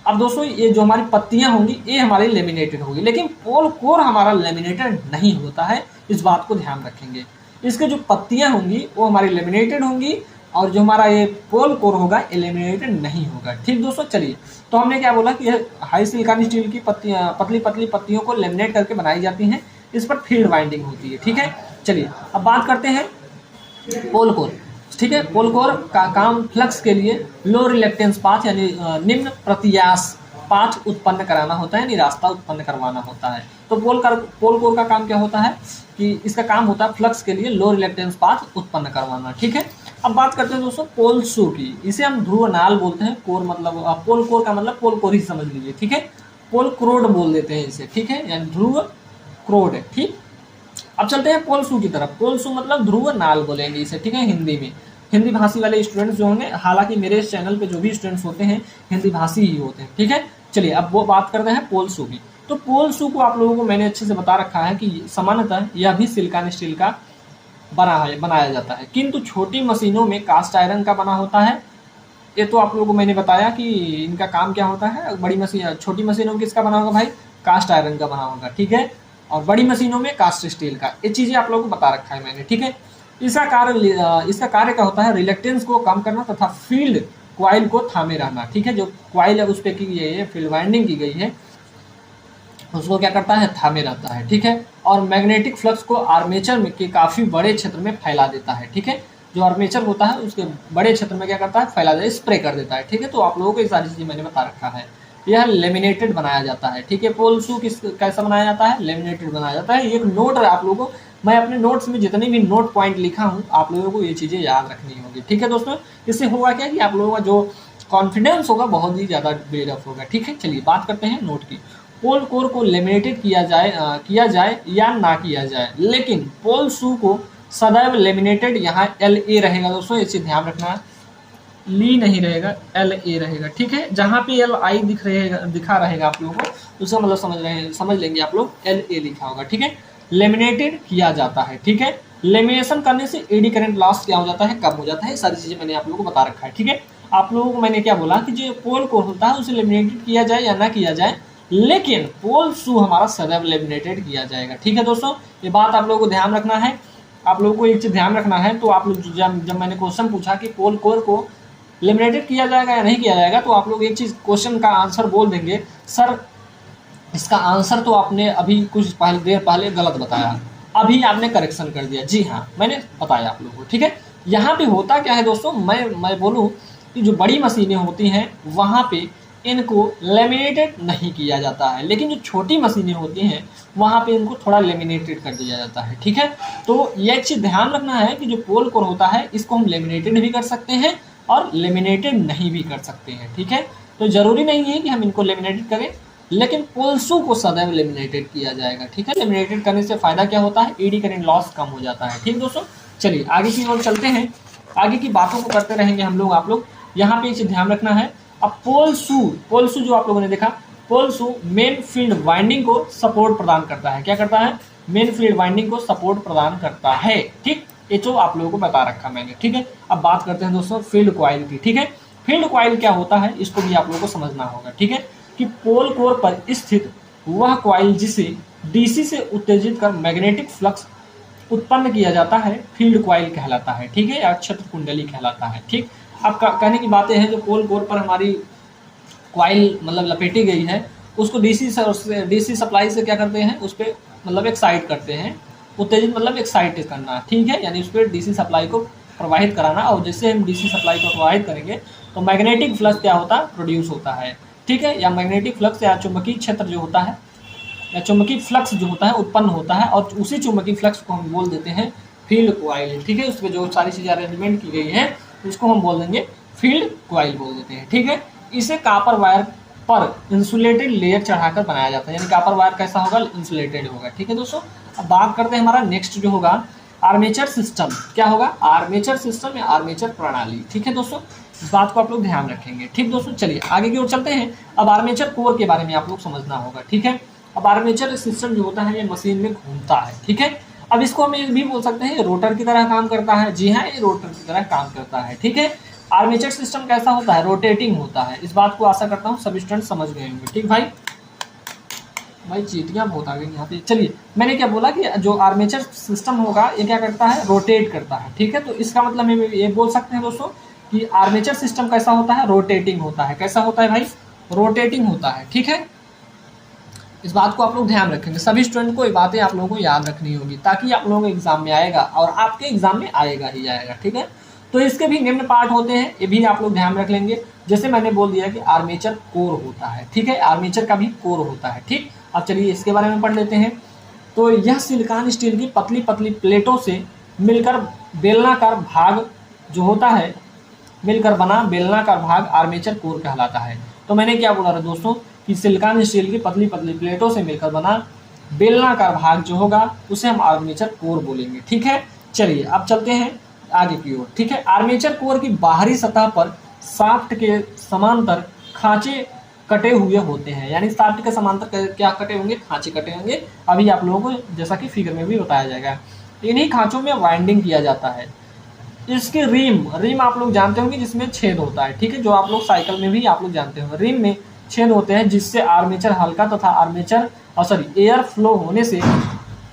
अब दोस्तों ये जो हमारी पत्तियां होंगी ये हमारी लेमिनेटेड होगी, लेकिन पोल कोर हमारा लेमिनेटेड नहीं होता है, इस बात को ध्यान रखेंगे। इसके जो पत्तियां होंगी वो हमारी लेमिनेटेड होंगी, और जो हमारा ये पोल कोर होगा एलिमिनेटेड नहीं होगा, ठीक दोस्तों। चलिए तो हमने क्या बोला कि हाई सिलिकॉन स्टील की पत्तियां, पतली पतली पत्तियों को लेमिनेट करके बनाई जाती हैं, इस पर फील्ड वाइंडिंग होती है, ठीक है। चलिए अब बात करते हैं पोल कोर, ठीक है। पोल कोर का काम फ्लक्स के लिए लो रिलेक्टेंस पाथ यानी निम्न प्रत्याश पाथ उत्पन्न कराना होता है, यानी रास्ता उत्पन्न करवाना होता है। तो पोल कोर का काम क्या होता है कि इसका काम होता है फ्लक्स के लिए लो रिलेक्टेंस पाथ उत्पन्न करवाना, ठीक है। अब बात करते हैं दोस्तों पोल शू की, इसे हम ध्रुव नाल बोलते हैं। कोर मतलब पोल कोर का मतलब पोल कोर ही समझ लीजिए, ठीक है। पोल क्रोड बोल देते हैं इसे, ठीक है, यानी ध्रुव क्रोड है, ठीक। अब चलते हैं पोल शू की तरफ। पोल शू मतलब ध्रुव नाल बोलेंगे इसे, ठीक है, हिंदी में। हिंदी भाषी वाले स्टूडेंट्स जो होंगे, हालांकि मेरे इस चैनल पे जो भी स्टूडेंट्स होते हैं हिंदी भाषी ही होते हैं, ठीक है। चलिए अब वो बात करते हैं पोल शू की। तो पोल शू को आप लोगों को मैंने अच्छे से बता रखा है कि सामान्यतः यह भी सिलिकॉन स्टील का बनाया जाता है, किंतु छोटी मशीनों में कास्ट आयरन का बना होता है। ये तो आप लोगों को मैंने बताया कि इनका काम क्या होता है। बड़ी मशीन, छोटी मशीनों में किसका बना होगा भाई, कास्ट आयरन का बना होगा, ठीक है। और बड़ी मशीनों में कास्ट स्टील का, ये चीजें आप लोगों को बता रखा है मैंने, ठीक है। इसका कार्य क्या होता है, रिलेक्टेंस को कम करना तथा फील्ड क्वाइल को थामे रहना, ठीक है। जो क्वाइल है उस पर की गई है, फील्ड वाइंडिंग की गई है, उसको क्या करता है, थामे रहता है, ठीक है। और मैग्नेटिक फ्लक्स को आर्मेचर में के काफी बड़े क्षेत्र में फैला देता है, ठीक है। जो आर्मेचर होता है उसके बड़े क्षेत्र में क्या करता है, फैला देता है, स्प्रे कर देता है, ठीक है। तो आप लोगों को ये सारी चीजें मैंने बता रखा है। यह लेमिनेटेड बनाया जाता है, ठीक है। पोल शू कैसा बनाया जाता है, लेमिनेटेड बनाया जाता है। एक नोट है आप लोगों को, मैं अपने नोट्स में जितने भी नोट पॉइंट लिखा हूँ आप लोगों को ये चीजें याद रखनी होगी, ठीक है दोस्तों। इससे होगा क्या कि आप लोगों का जो कॉन्फिडेंस होगा बहुत ही ज्यादा बिल्डअप होगा, ठीक है। चलिए बात करते हैं नोट की। पोल कोर को लेमिनेटेड किया जाए या ना किया जाए, लेकिन पोल शू को सदैव लेमिनेटेड, यहाँ LA रहेगा दोस्तों, इसे ध्यान रखना, ली नहीं रहेगा, LA रहेगा, ठीक है। जहाँ पे LI दिखा रहेगा आप लोगों को, उसका मतलब समझ लेंगे आप लोग, LA लिखा होगा, ठीक है। लेमिनेटेड किया जाता है, ठीक है। लेमिनेशन करने से एडी करंट लॉस क्या हो जाता है, कम हो जाता है। सारी चीजें मैंने आप लोगों को बता रखा है, ठीक है। आप लोगों को मैंने क्या बोला कि जो पोल कोर होता है उसे लेमिनेटेड किया जाए या ना किया जाए, लेकिन पोल शू हमारा सदैव लेमिनेटेड किया जाएगा, ठीक है दोस्तों। ये बात आप लोगों को ध्यान रखना है। आप लोगों को एक चीज ध्यान रखना है, तो आप लोग जब मैंने क्वेश्चन पूछा कि पोल कोर को लेमिनेटेड किया जाएगा या नहीं किया जाएगा, तो आप लोग एक चीज क्वेश्चन का आंसर बोल देंगे, सर इसका आंसर तो आपने अभी कुछ देर पहले गलत बताया, अभी आपने करेक्शन कर दिया। जी हाँ, मैंने बताया आप लोगों को, ठीक है। यहाँ पे होता क्या है दोस्तों, मैं बोलूँ कि जो बड़ी मशीनें होती हैं वहाँ पे इनको लेमिनेटेड नहीं किया जाता है, लेकिन जो छोटी मशीनें होती हैं वहाँ पे इनको थोड़ा लेमिनेटेड कर दिया जाता है। ठीक है, तो यह चीज़ ध्यान रखना है कि जो पोल कोर होता है इसको हम लेमिनेटेड भी कर सकते हैं और लेमिनेटेड नहीं भी कर सकते हैं। ठीक है, तो ज़रूरी नहीं है कि हम इनको लेमिनेटेड करें, लेकिन पोल्सों को सदैव लेमिनेटेड किया जाएगा। ठीक है, लेमिनेटेड करने से फ़ायदा क्या होता है, एडी करंट लॉस कम हो जाता है। ठीक दोस्तों, चलिए आगे की ओर चलते हैं, आगे की बातों को करते रहेंगे हम लोग। आप लोग यहाँ पे इसे ध्यान रखना है। अब पोल शू जो आप लोगों ने देखा, पोल शू मेन फील्ड वाइंडिंग को सपोर्ट प्रदान करता है। क्या करता है, मेन फील्ड वाइंडिंग को सपोर्ट प्रदान करता है। ठीक, ये तो आप लोगों को बता रखा मैंने। ठीक है, अब बात करते हैं दोस्तों फील्ड कॉइल की। ठीक है, फील्ड कॉइल क्या होता है इसको भी आप लोगों को समझना होगा। ठीक है, कि पोल कोर पर स्थित वह कॉइल जिसे डीसी से उत्तेजित कर मैग्नेटिक फ्लक्स उत्पन्न किया जाता है फील्ड कॉइल कहलाता है। ठीक है, या क्षेत्र कुंडली कहलाता है। ठीक, अब कहने की बातें हैं, जो पोल कोर पर हमारी कॉइल मतलब लपेटी गई है उसको डीसी सप्लाई से क्या करते हैं, उस पर मतलब एक्साइट करते हैं। उत्तेजित मतलब एक्साइट करना। ठीक है, यानी उस पर डीसी सप्लाई को प्रवाहित कराना, और जैसे हम डीसी सप्लाई को प्रवाहित करेंगे तो मैग्नेटिक फ्लक्स क्या होता है, प्रोड्यूस होता है। ठीक है, या मैग्नेटिक फ्लक्स या चुंबकीय क्षेत्र जो होता है या चुंबकीय फ्लक्स जो होता है उत्पन्न होता है, और उसी चुंबकीय फ्लक्स को हम बोल देते हैं फील्ड कॉइल। ठीक है, उसमें जो सारी चीज़ें अरेंजमेंट की गई है उसको हम बोल देंगे फील्ड कॉइल बोल देते हैं। ठीक है, इसे कॉपर वायर पर इंसुलेटेड लेयर चढ़ाकर बनाया जाता है, यानी कॉपर वायर कैसा होगा, इंसुलेटेड होगा। ठीक है दोस्तों, अब बात करते हैं हमारा नेक्स्ट जो होगा आर्मेचर सिस्टम। क्या होगा, आर्मेचर सिस्टम या आर्मेचर प्रणाली। ठीक है दोस्तों, इस बात को आप लोग ध्यान रखेंगे। ठीक दोस्तों, चलिए आगे की ओर चलते हैं। अब आर्मेचर कोर के बारे में आप लोग समझना होगा। ठीक है, अब आर्मेचर सिस्टम जो होता है ये मशीन में घूमता है। ठीक है, अब इसको हम ये भी बोल सकते हैं रोटर की तरह काम करता है। जी हाँ, ये रोटर की तरह काम करता है। ठीक है, आर्मेचर सिस्टम कैसा होता है, रोटेटिंग होता है। इस बात को आशा करता हूँ सभी स्टूडेंट समझ गए होंगे। ठीक भाई चीटियाँ बहुत आ गई यहाँ पे। चलिए, मैंने क्या बोला कि जो आर्मेचर सिस्टम होगा ये क्या करता है, रोटेट करता है। ठीक है, तो इसका मतलब हम ये बोल सकते हैं दोस्तों कि आर्मेचर सिस्टम कैसा होता है, रोटेटिंग होता है। कैसा होता है भाई, रोटेटिंग होता है। ठीक है, इस बात को आप लोग ध्यान रखेंगे। सभी स्टूडेंट को ये बातें आप लोगों को याद रखनी होगी, ताकि आप लोगों को एग्जाम में आएगा, और आपके एग्जाम में आएगा ही आएगा। ठीक है, तो इसके भी निम्न पार्ट होते हैं, ये भी आप लोग ध्यान रख लेंगे। जैसे मैंने बोल दिया कि आर्मेचर कोर होता है। ठीक है, आर्मेचर का भी कोर होता है। ठीक, अब चलिए इसके बारे में पढ़ लेते हैं। तो यह सिलिकॉन स्टील की पतली पतली प्लेटों से मिलकर बेलनाकार भाग जो होता है, मिलकर बना बेलनाकार भाग आर्मेचर कोर कहलाता है। तो मैंने क्या बोला था दोस्तों कि सिलिकॉन स्टील की पतली पतली प्लेटों से मिलकर बना बेलनाकार भाग जो होगा उसे हम आर्मेचर कोर बोलेंगे। ठीक है, चलिए अब चलते हैं आगे की ओर। ठीक है, आर्मेचर कोर की बाहरी सतह पर शाफ्ट के समांतर खांचे कटे हुए होते हैं, यानी शाफ्ट के समांतर क्या कटे होंगे, खांचे कटे होंगे। अभी आप लोगों को जैसा कि फिगर में भी बताया जाएगा। इन्हीं खांचों में वाइंडिंग किया जाता है। इसके रिम आप लोग जानते होंगे जिसमें छेद होता है। ठीक है, जो आप लोग साइकिल में भी आप लोग जानते होंगे, रिम में छेद होते हैं जिससे आर्मेचर हल्का तथा एयर फ्लो होने से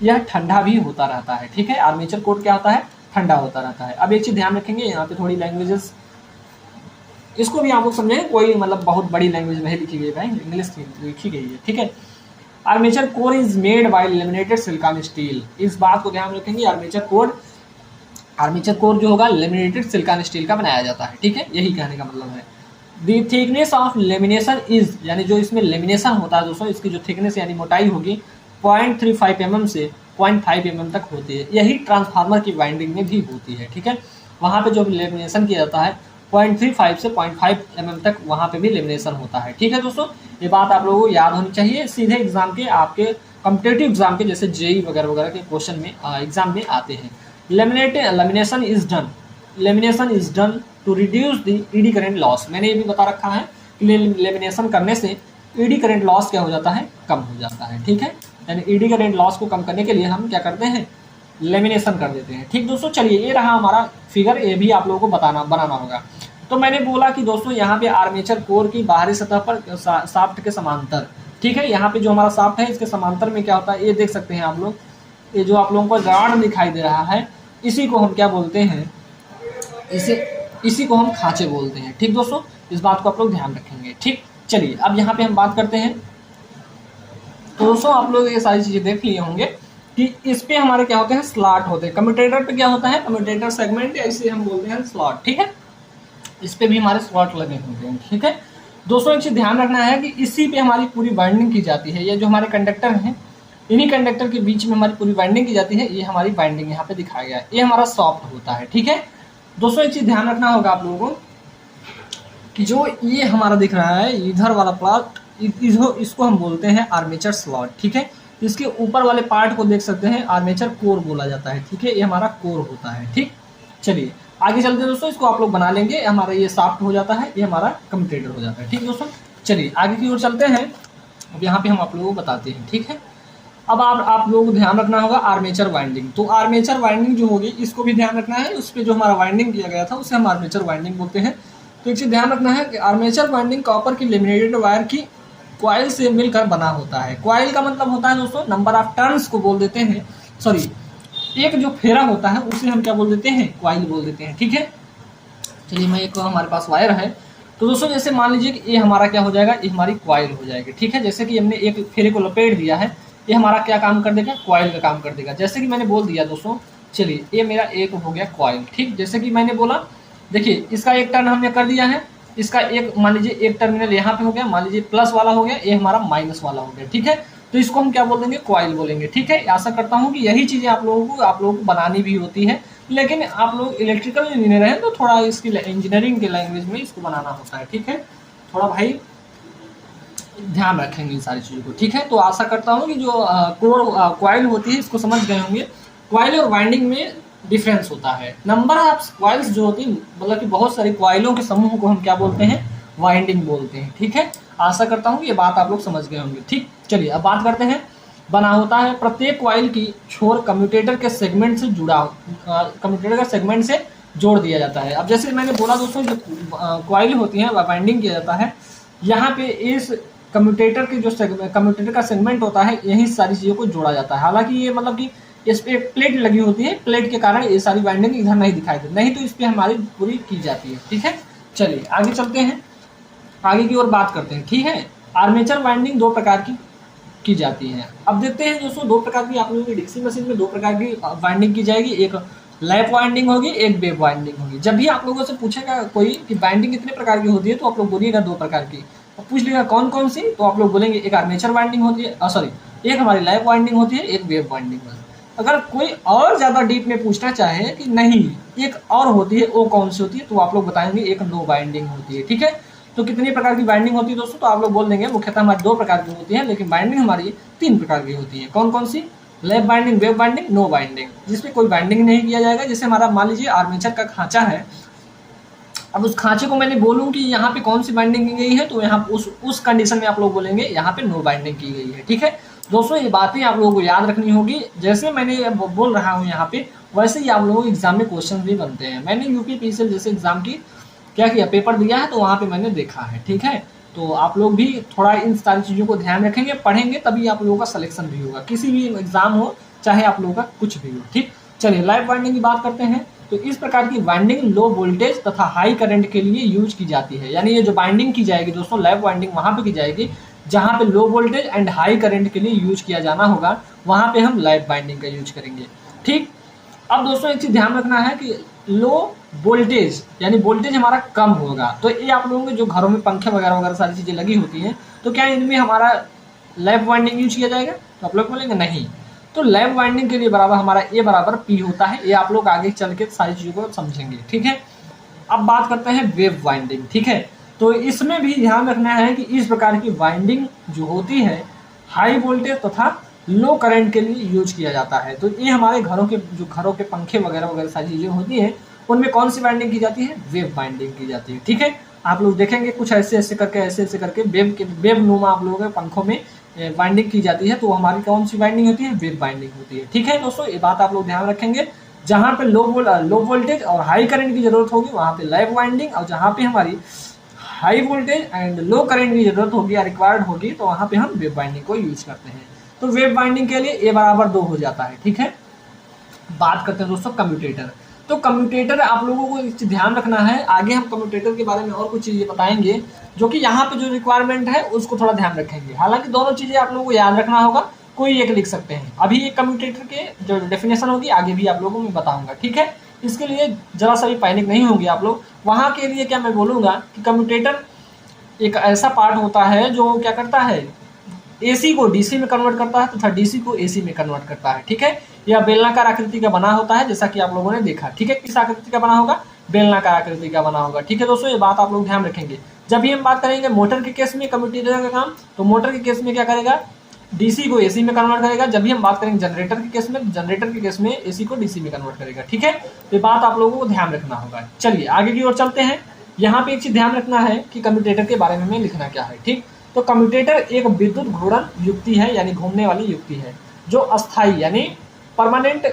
यह ठंडा भी होता रहता है। ठीक है, आर्मेचर कोर क्या होता है, ठंडा होता रहता है। अब एक चीज ध्यान रखेंगे, यहाँ पे थोड़ी लैंग्वेजेस इसको भी आप लोग समझेंगे, कोई मतलब बहुत बड़ी लैंग्वेज नहीं लिखी गई है, इंग्लिश लिखी गई है। ठीक है, armature core is made by laminated silicon steel. इस बात को ध्यान रखेंगे, आर्मेचर कोर जो होगा लेमिनेटेड सिलिकॉन स्टील का बनाया जाता है। ठीक है, यही कहने का मतलब है। The thickness of lamination is, यानी जो इसमें लेमिनेशन होता है दोस्तों, इसकी जो थिकनेस यानी मोटाई होगी 0.35 mm से 0.5 mm तक होती है। यही ट्रांसफार्मर की वाइंडिंग में भी होती है। ठीक है, वहाँ पे जो लेमिनेशन किया जाता है 0.35 से 0.5 mm तक वहाँ पे भी लेमिनेशन होता है। ठीक है दोस्तों, ये बात आप लोगों को याद होनी चाहिए। सीधे एग्जाम के आपके कॉम्पिटेटिव एग्जाम के जैसे जेई वगैरह के क्वेश्चन में एग्जाम में आते हैं। Lamination is done to reduce the eddy current loss. मैंने ये भी बता रखा है कि लेमिनेशन करने से ईडी करंट लॉस क्या हो जाता है, कम हो जाता है। ठीक है, यानी ईडी करंट लॉस को कम करने के लिए हम क्या करते हैं, लेमिनेशन कर देते हैं। ठीक दोस्तों, चलिए ये रहा हमारा फिगर, ये भी आप लोगों को बनाना होगा। तो मैंने बोला कि दोस्तों यहाँ पे आर्मेचर कोर की बाहरी सतह पर शाफ्ट के समांतर, ठीक है, यहाँ पे जो हमारा शाफ्ट है इसके समांतर में क्या होता है, ये देख सकते हैं आप लोग, ये जो आप लोगों को गार्ड दिखाई दे रहा है, इसी को हम क्या बोलते हैं, इसी को हम खांचे बोलते हैं। ठीक दोस्तों, इस बात को आप लोग ध्यान रखेंगे। ठीक, चलिए अब यहाँ पे हम बात करते हैं। तो दोस्तों आप लोग ये सारी चीजें देख लिए होंगे कि इस पे हमारे क्या होते हैं, स्लॉट होते हैं। कम्यूटेटर पे क्या होता है, कम्यूटेटर सेगमेंट, या इसे हम बोलते हैं स्लॉट। ठीक है, इस पे भी हमारे स्लॉट लगे होते हैं। ठीक है, दोस्तों एक चीज ध्यान रखना है कि इसी पे हमारी पूरी बाइंडिंग की जाती है। ये जो हमारे कंडक्टर हैं, इन्हीं कंडक्टर के बीच में हमारी पूरी बाइंडिंग की जाती है। ये हमारी बाइंडिंग यहाँ पे दिखाया गया है, ये हमारा सॉफ्ट होता है। ठीक है दोस्तों, एक चीज ध्यान रखना होगा आप लोगों को कि जो ये हमारा दिख रहा है इधर वाला पार्ट, इसको हम बोलते हैं आर्मेचर स्लॉट। ठीक है, इसके ऊपर वाले पार्ट को देख सकते हैं आर्मेचर कोर बोला जाता है। ठीक है, ये हमारा कोर होता है। ठीक, चलिए आगे चलते हैं दोस्तों, इसको आप लोग बना लेंगे। हमारा ये सॉफ्ट हो जाता है, ये हमारा कम्यूटेटर हो जाता है। ठीक दोस्तों, चलिए आगे की ओर चलते हैं। अब यहाँ पे हम आप लोगों को बताते हैं। ठीक है, अब आप लोगों को ध्यान रखना होगा आर्मेचर वाइंडिंग। तो आर्मेचर वाइंडिंग जो होगी इसको भी ध्यान रखना है। उस पर जो हमारा वाइंडिंग किया गया था उसे हम आर्मेचर वाइंडिंग बोलते हैं। तो एक चीज ध्यान रखना है कि आर्मेचर वाइंडिंग कॉपर की लेमिनेटेड वायर की क्वाइल से मिलकर बना होता है। क्वाइल का मतलब होता है दोस्तों नंबर ऑफ टर्न्स को बोल देते हैं, सॉरी एक जो फेरा होता है उसे हम क्या बोल देते हैं, क्वाइल बोल देते हैं। ठीक है, चलिए मैं एक हमारे पास वायर है, तो दोस्तों जैसे मान लीजिए कि ये हमारा क्या हो जाएगा, ये हमारी क्वाइल हो जाएगी। ठीक है, जैसे कि हमने एक फेरे को लपेट दिया है, ये हमारा क्या काम कर देगा, क्वाइल का काम कर देगा। जैसे कि मैंने बोल दिया दोस्तों, चलिए ये मेरा एक हो गया क्वाइल। ठीक, जैसे कि मैंने बोला, देखिए इसका एक टर्न हमने कर दिया है, इसका एक मान लीजिए एक टर्मिनल यहाँ पे हो गया, मान लीजिए प्लस वाला हो गया, ये हमारा माइनस वाला हो गया। ठीक है, तो इसको हम क्या बोल देंगे, क्वाइल बोलेंगे। ठीक है, आशा करता हूँ कि यही चीज़ें आप लोगों को बनानी भी होती है, लेकिन आप लोग इलेक्ट्रिकल इंजीनियर हैं तो थोड़ा इसकी इंजीनियरिंग के लैंग्वेज में इसको बनाना होता है। ठीक है, थोड़ा भाई ध्यान रखेंगे इन सारी चीज़ों को। ठीक है, तो आशा करता हूँ कि जो कोर क्वाइल होती है इसको समझ गए होंगे। क्वाइल और वाइंडिंग में डिफरेंस होता है। नंबर ऑफ क्वाइल्स जो होती है, मतलब कि बहुत सारी क्वाइलों के समूह को हम क्या बोलते हैं, वाइंडिंग बोलते हैं। ठीक है, आशा करता हूँ कि ये बात आप लोग समझ गए होंगे। ठीक, चलिए अब बात करते हैं। बना होता है प्रत्येक क्वाइल की छोर कम्यूटेटर के सेगमेंट से कम्यूटेटर का सेगमेंट से जोड़ दिया जाता है। अब जैसे मैंने बोला दोस्तों, जो क्वाइल होती है वाइंडिंग किया जाता है, यहाँ पे इस कम्यूटेटर के जो कम्यूटेटर का सेगमेंट होता है यही सारी चीज़ों को जोड़ा जाता है। हालांकि ये मतलब कि इस पे एक प्लेट लगी होती है, प्लेट के कारण ये सारी वाइंडिंग इधर नहीं दिखाई देती, नहीं तो इस पे हमारी पूरी की जाती है। ठीक है, चलिए आगे चलते हैं, आगे की ओर बात करते हैं। ठीक है, आर्मेचर वाइंडिंग दो प्रकार की जाती है। अब देखते हैं दोस्तों, दो प्रकार की आप लोगों की डीसी मशीन में दो प्रकार की वाइंडिंग की जाएगी, एक लैप वाइंडिंग होगी, एक वेव वाइंडिंग होगी। जब भी आप लोगों से पूछेगा कोई कि वाइंडिंग कितने प्रकार की होती है, तो आप लोग बोलिएगा दो प्रकार की। अब पूछ लेगा कौन कौन सी, तो आप लोग बोलेंगे एक आर्मेचर वाइंडिंग होती है, सॉरी एक हमारी लैप वाइंडिंग होती है, एक वेव वाइंडिंग होती है। अगर कोई और ज़्यादा डीप में पूछना चाहे कि नहीं एक और होती है, वो कौन सी होती है, तो आप लोग बताएंगे एक नो बाइंडिंग होती है। ठीक है, तो कितनी प्रकार की बाइंडिंग होती है दोस्तों, तो आप लोग बोल देंगे मुख्यतः हमारी दो प्रकार की होती है, लेकिन बाइंडिंग हमारी तीन प्रकार की होती है। कौन कौन सी, lap binding, wave binding, no binding, जिसमें कोई बाइंडिंग नहीं किया जाएगा। जैसे हमारा मान लीजिए आर्मेचर का खांचा है, अब उस खांचे को मैंने बोलूँ कि यहाँ पे कौन सी बाइंडिंग की गई है, तो यहाँ उस कंडीशन में आप लोग बोलेंगे यहाँ पे नो बाइंडिंग की गई है। ठीक है दोस्तों, ये बातें आप लोगों को याद रखनी होगी। जैसे मैंने बोल रहा हूँ यहाँ पे, वैसे ही आप लोगों को एग्जाम में क्वेश्चन भी बनते हैं। मैंने यूपीपीसीएल जैसे एग्जाम की क्या किया, पेपर दिया है, तो वहाँ पे मैंने देखा है। ठीक है, तो आप लोग भी थोड़ा इन सारी चीज़ों को ध्यान रखेंगे, पढ़ेंगे, तभी आप लोगों का सिलेक्शन भी होगा, किसी भी एग्जाम हो चाहे आप लोगों का कुछ भी हो। ठीक, चलिए लाइव वाइंडिंग की बात करते हैं। तो इस प्रकार की वाइंडिंग लो वोल्टेज तथा हाई करंट के लिए यूज की जाती है। यानी ये जो बाइंडिंग की जाएगी दोस्तों, लाइव वाइंडिंग वहाँ पे की जाएगी जहाँ पे low voltage and high current के लिए यूज किया जाना होगा, वहाँ पे हम लाइव बाइंडिंग का यूज करेंगे। ठीक, अब दोस्तों एक चीज ध्यान रखना है कि लो वोल्टेज यानी वोल्टेज हमारा कम होगा, तो ये आप लोगों के जो घरों में पंखे वगैरह वगैरह सारी चीजें लगी होती हैं, तो क्या इनमें हमारा लैप वाइंडिंग यूज किया जाएगा, तो आप लोग बोलेंगे नहीं। तो लैप वाइंडिंग के लिए बराबर हमारा ए बराबर पी होता है, ये आप लोग आगे चल के सारी चीजों को समझेंगे। ठीक है, अब बात करते हैं वेव वाइंडिंग। ठीक है, तो इसमें भी ध्यान रखना है कि इस प्रकार की वाइंडिंग जो होती है हाई वोल्टेज तथा लो करंट के लिए यूज किया जाता है। तो ये हमारे घरों के पंखे वगैरह वगैरह सारी चीज़ें होती हैं, उनमें कौन सी वाइंडिंग की जाती है, वेव वाइंडिंग की जाती है। ठीक है, आप लोग देखेंगे कुछ ऐसे ऐसे करके वेव नुमा आप लोगों के पंखों में वाइंडिंग की जाती है, तो हमारी कौन सी वाइंडिंग होती है, वेव वाइंडिंग होती है। ठीक है दोस्तों, ये बात आप लोग ध्यान रखेंगे। जहाँ पे लो वोल्टेज और हाई करंट की जरूरत होगी वहाँ पे लाइव वाइंडिंग, और जहाँ पे हमारी high voltage and low current की जरूरत होगी या रिक्वायर्ड होगी, तो वहाँ पे हम वेव बाइंडिंग को यूज करते हैं। तो वेव बाइंडिंग के लिए ए बराबर 2 हो जाता है। ठीक है, बात करते हैं दोस्तों कम्यूटेटर। तो कम्यूटेटर आप लोगों को ध्यान रखना है, आगे हम कम्यूटेटर के बारे में और कुछ चीज़ें बताएंगे, जो कि यहाँ पे जो रिक्वायरमेंट है उसको थोड़ा ध्यान रखेंगे। हालांकि दोनों चीज़ें आप लोगों को याद रखना होगा, कोई एक लिख सकते हैं। अभी ये कम्यूटेटर के जो डेफिनेशन होगी आगे भी आप लोगों को मैं बताऊँगा। ठीक है, इसके लिए जरा सा भी पैनिक नहीं होंगे आप लोग। वहाँ के लिए क्या मैं बोलूँगा कि कम्यूटेटर एक ऐसा पार्ट होता है जो क्या करता है, एसी को डीसी में कन्वर्ट करता है तथा डीसी को एसी में कन्वर्ट करता है। ठीक है, यह बेलनाकार आकृति का बना होता है, जैसा कि आप लोगों ने देखा। ठीक है, किस आकृति का बना होगा, बेलनाकार आकृति का बना होगा। ठीक है दोस्तों, ये बात आप लोग ध्यान रखेंगे। जब भी हम बात करेंगे मोटर के केस में कम्यूटेटर का काम, तो मोटर के केस में क्या करेगा, डीसी को एसी में कन्वर्ट करेगा। जब भी हम बात करेंगे जनरेटर के केस में, जनरेटर के केस में एसी को डीसी में कन्वर्ट करेगा। ठीक है, ये बात आप लोगों को ध्यान रखना होगा। चलिए आगे की ओर चलते हैं। यहाँ पे एक चीज ध्यान रखना है कि कम्यूटेटर के बारे में हमें लिखना क्या है। ठीक, तो कम्यूटेटर एक विद्युत घूर्णन युक्ति है, यानी घूमने वाली युक्ति है, जो अस्थायी यानी परमानेंट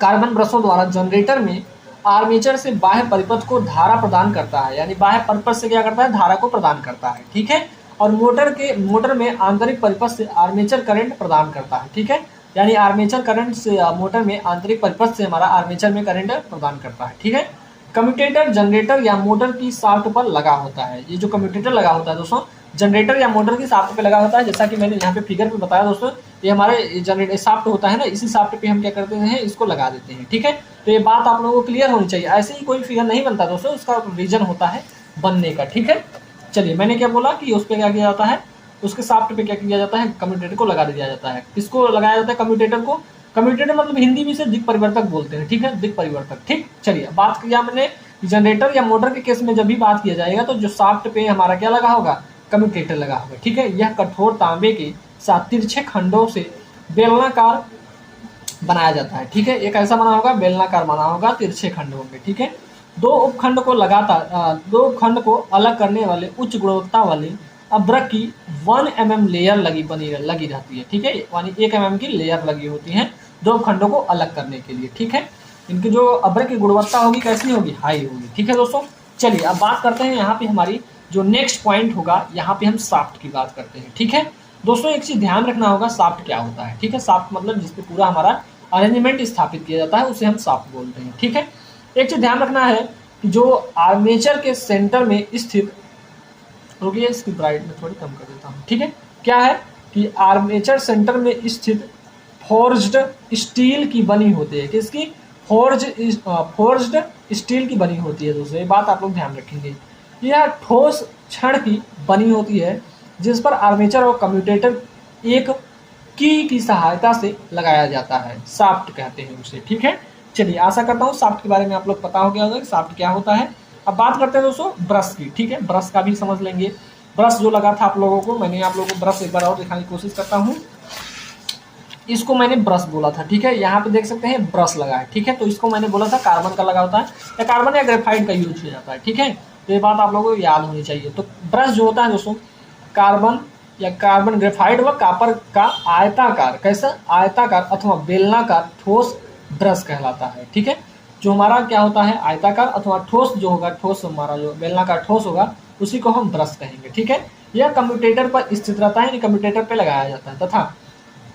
कार्बन ब्रशों द्वारा जनरेटर में आर्मेचर से बाह्य परिपथ को धारा प्रदान करता है, यानी बाह्य परिपथ से क्या करता है, धारा को प्रदान करता है। ठीक है, और मोटर में आंतरिक परिपथ से आर्मेचर करंट प्रदान करता है। ठीक है, यानी आर्मेचर करंट से मोटर में आंतरिक परिपथ से हमारा आर्मेचर में करंट प्रदान करता है। ठीक है, कम्यूटेटर जनरेटर या मोटर की शाफ्ट पर लगा होता है। ये जो कम्यूटेटर लगा होता है दोस्तों, जनरेटर या मोटर की शाफ्ट पे लगा होता है, जैसा कि मैंने यहाँ पे फिगर पे बताया दोस्तों, ये हमारे जनरेटर शाफ्ट होता है ना, इसी शाफ्ट पे हम क्या करते हैं, इसको लगा देते हैं। ठीक है, तो ये बात आप लोगों को क्लियर होनी चाहिए। ऐसे ही कोई फिगर नहीं बनता दोस्तों, उसका रीजन होता है बनने का। ठीक है, चलिए मैंने क्या बोला कि उस पर क्या किया जाता है, उसके शाफ्ट पे क्या किया जाता है, कम्यूटेटर को लगा दिया जाता है। किसको लगाया जाता है, कम्यूटेटर को। कम्यूटेटर मतलब हिंदी में से दिक परिवर्तक बोलते हैं। ठीक है, दिक परिवर्तक। ठीक, चलिए बात किया मैंने जनरेटर या मोटर के केस में जब भी बात किया जाएगा तो जो शाफ्ट पे हमारा क्या लगा होगा, कम्यूटेटर लगा होगा। ठीक है, यह कठोर तांबे के साथ तिरछे खंडों से बेलनाकार बनाया जाता है। ठीक है, एक ऐसा बना होगा, बेलनाकार बना होगा, तिरछे खंड होंगे। ठीक है, दो उपखंड को अलग करने वाले उच्च गुणवत्ता वाले अब्रक की 1 mm लेयर लगी रहती है। ठीक है, यानी 1 mm की लेयर लगी होती है दो खंडों को अलग करने के लिए। ठीक है, इनकी जो अब्रक की गुणवत्ता होगी कैसी होगी, हाई होगी। ठीक है दोस्तों, चलिए अब बात करते हैं यहाँ पे हमारी जो नेक्स्ट पॉइंट होगा, यहाँ पे हम शाफ्ट की बात करते हैं। ठीक है दोस्तों, एक चीज ध्यान रखना होगा, शाफ्ट क्या होता है। ठीक है, शाफ्ट मतलब जिसपे पूरा हमारा अरेंजमेंट स्थापित किया जाता है उसे हम शाफ्ट बोलते हैं। ठीक है, एक चीज ध्यान रखना है कि जो आर्मेचर के सेंटर में स्थित, रुकिए इसकी ब्राइटनेस थोड़ी कम कर देता हूँ। ठीक है, क्या है कि आर्मेचर सेंटर में स्थित फोर्ज्ड स्टील की बनी होती है, किसकी, फोर्ज्ड स्टील की बनी होती है। दोस्तों ये बात आप लोग ध्यान रखेंगे, यह ठोस छड़ की बनी होती है जिस पर आर्मेचर और कम्यूटेटर एक की सहायता से लगाया जाता है, शाफ्ट कहते हैं उसे। ठीक है, चलिए आशा करता हूँ शाफ्ट के बारे में आप लोग पता हो गया होगा कि शाफ्ट क्या होता है। अब बात करते हैं दोस्तों ब्रश की। ठीक है, ब्रश का भी समझ लेंगे। ब्रश जो लगा था आप लोगों को, मैंने आप लोगों को ब्रश एक बार और दिखाने की कोशिश करता हूँ। इसको मैंने ब्रश बोला था। ठीक है, यहाँ पे देख सकते हैं ब्रश लगा है। ठीक है, तो इसको मैंने बोला था कार्बन का लगा होता है, या कार्बन या ग्रेफाइट का यूज किया जाता है। ठीक है, तो ये बात आप लोगों को याद होनी चाहिए। तो ब्रश जो होता है दोस्तों, कार्बन या कार्बन ग्रेफाइट व कॉपर का आयताकार, कैसा, आयताकार अथवा बेलनाकार ठोस ब्रश कहलाता है। ठीक है, जो हमारा क्या होता है, आयताकार अथवा ठोस जो होगा, ठोस हमारा जो बेलनाकार ठोस होगा उसी को हम ब्रश कहेंगे। ठीक है, यह कम्यूटेटर पर स्थित रहता है, कम्यूटेटर पर लगाया जाता है तथा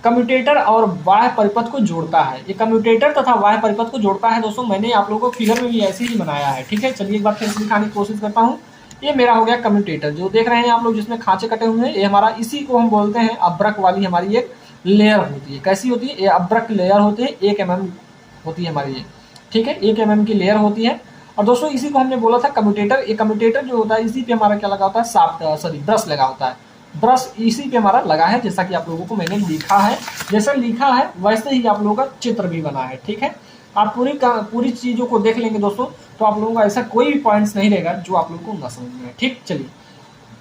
कम्यूटेटर और बाह्य परिपथ को जोड़ता है। ये कम्यूटेटर तथा बाह्य परिपथ को जोड़ता है। दोस्तों मैंने आप लोगों को फिगर में भी ऐसे ही बनाया है। ठीक है, चलिए एक बार फिर से दिखाने की कोशिश करता हूँ। ये मेरा हो गया कम्यूटेटर, जो देख रहे हैं आप लोग जिसमें खांचे कटे हुए हैं, ये हमारा, इसी को हम बोलते हैं अब्रक वाली हमारी एक लेयर होती है। कैसी होती है, ये अब्रक लेयर होती है, 1 mm होती है हमारी ये। ठीक है, 1 mm की लेयर होती है। और दोस्तों इसी को हमने बोला था कम्यूटेटर। ये कम्यूटेटर जो होता है इसी पे हमारा क्या लगा होता है, शाफ्ट, ब्रश लगा होता है। ब्रश इसी पे हमारा लगा है, जैसा कि आप लोगों को मैंने लिखा है, जैसा लिखा है वैसे ही आप लोगों का चित्र भी बना है। ठीक है, आप पूरी चीज़ों को देख लेंगे दोस्तों, तो आप लोगों का ऐसा कोई भी पॉइंट्स नहीं रहेगा जो आप लोगों को ना समझ में है। ठीक, चलिए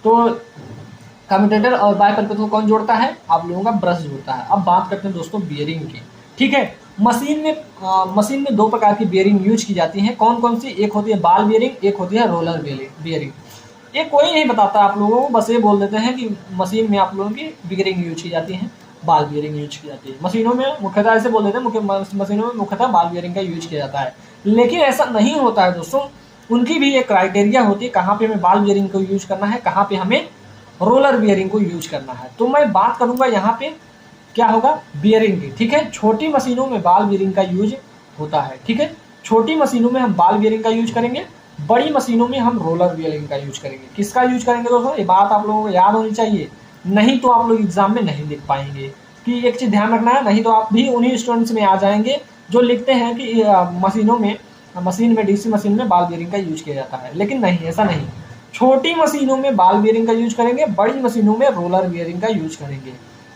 तो कम्यूटेटर और बाह्य परिपथ को कौन जोड़ता है, आप लोगों का ब्रश जोड़ता है। अब बात करते हैं दोस्तों बियरिंग की। ठीक है, मशीन में 2 प्रकार की बियरिंग यूज की जाती हैं। कौन कौन सी, एक होती है बाल बियरिंग, एक होती है रोलर बियरिंग। ये कोई नहीं बताता आप लोगों को, बस ये बोल देते हैं कि मशीन में आप लोगों की बियरिंग यूज की जाती है, बाल बियरिंग यूज की जाती है। मशीनों में मुख्यतः ऐसे बोल देते हैं, मशीनों में मुख्यतः बाल बियरिंग का यूज किया जाता है। लेकिन ऐसा नहीं होता है दोस्तों, उनकी भी एक क्राइटेरिया होती है, कहाँ पे हमें बाल बियरिंग को यूज करना है, कहाँ पे हमें रोलर बियरिंग को यूज करना है। तो मैं बात करूंगा यहाँ पे क्या होगा, बियरिंग की। ठीक है, छोटी मशीनों में बाल बियरिंग का यूज होता है। ठीक है, छोटी मशीनों में हम बाल बियरिंग का यूज करेंगे, बड़ी मशीनों में हम रोलर बियरिंग का यूज करेंगे। किसका यूज करेंगे दोस्तों, ये बात आप लोगों को याद होनी चाहिए, नहीं तो आप लोग एग्जाम में नहीं लिख पाएंगे। कि एक चीज ध्यान रखना है, नहीं तो आप भी उन्हीं स्टूडेंट्स में आ जाएंगे जो लिखते हैं कि मशीन में डीसी मशीन में बाल बियरिंग का यूज किया जाता है। लेकिन नहीं, ऐसा नहीं। छोटी मशीनों में बॉल बियरिंग का यूज करेंगे, बड़ी मशीनों में रोलर बियरिंग का यूज करेंगे।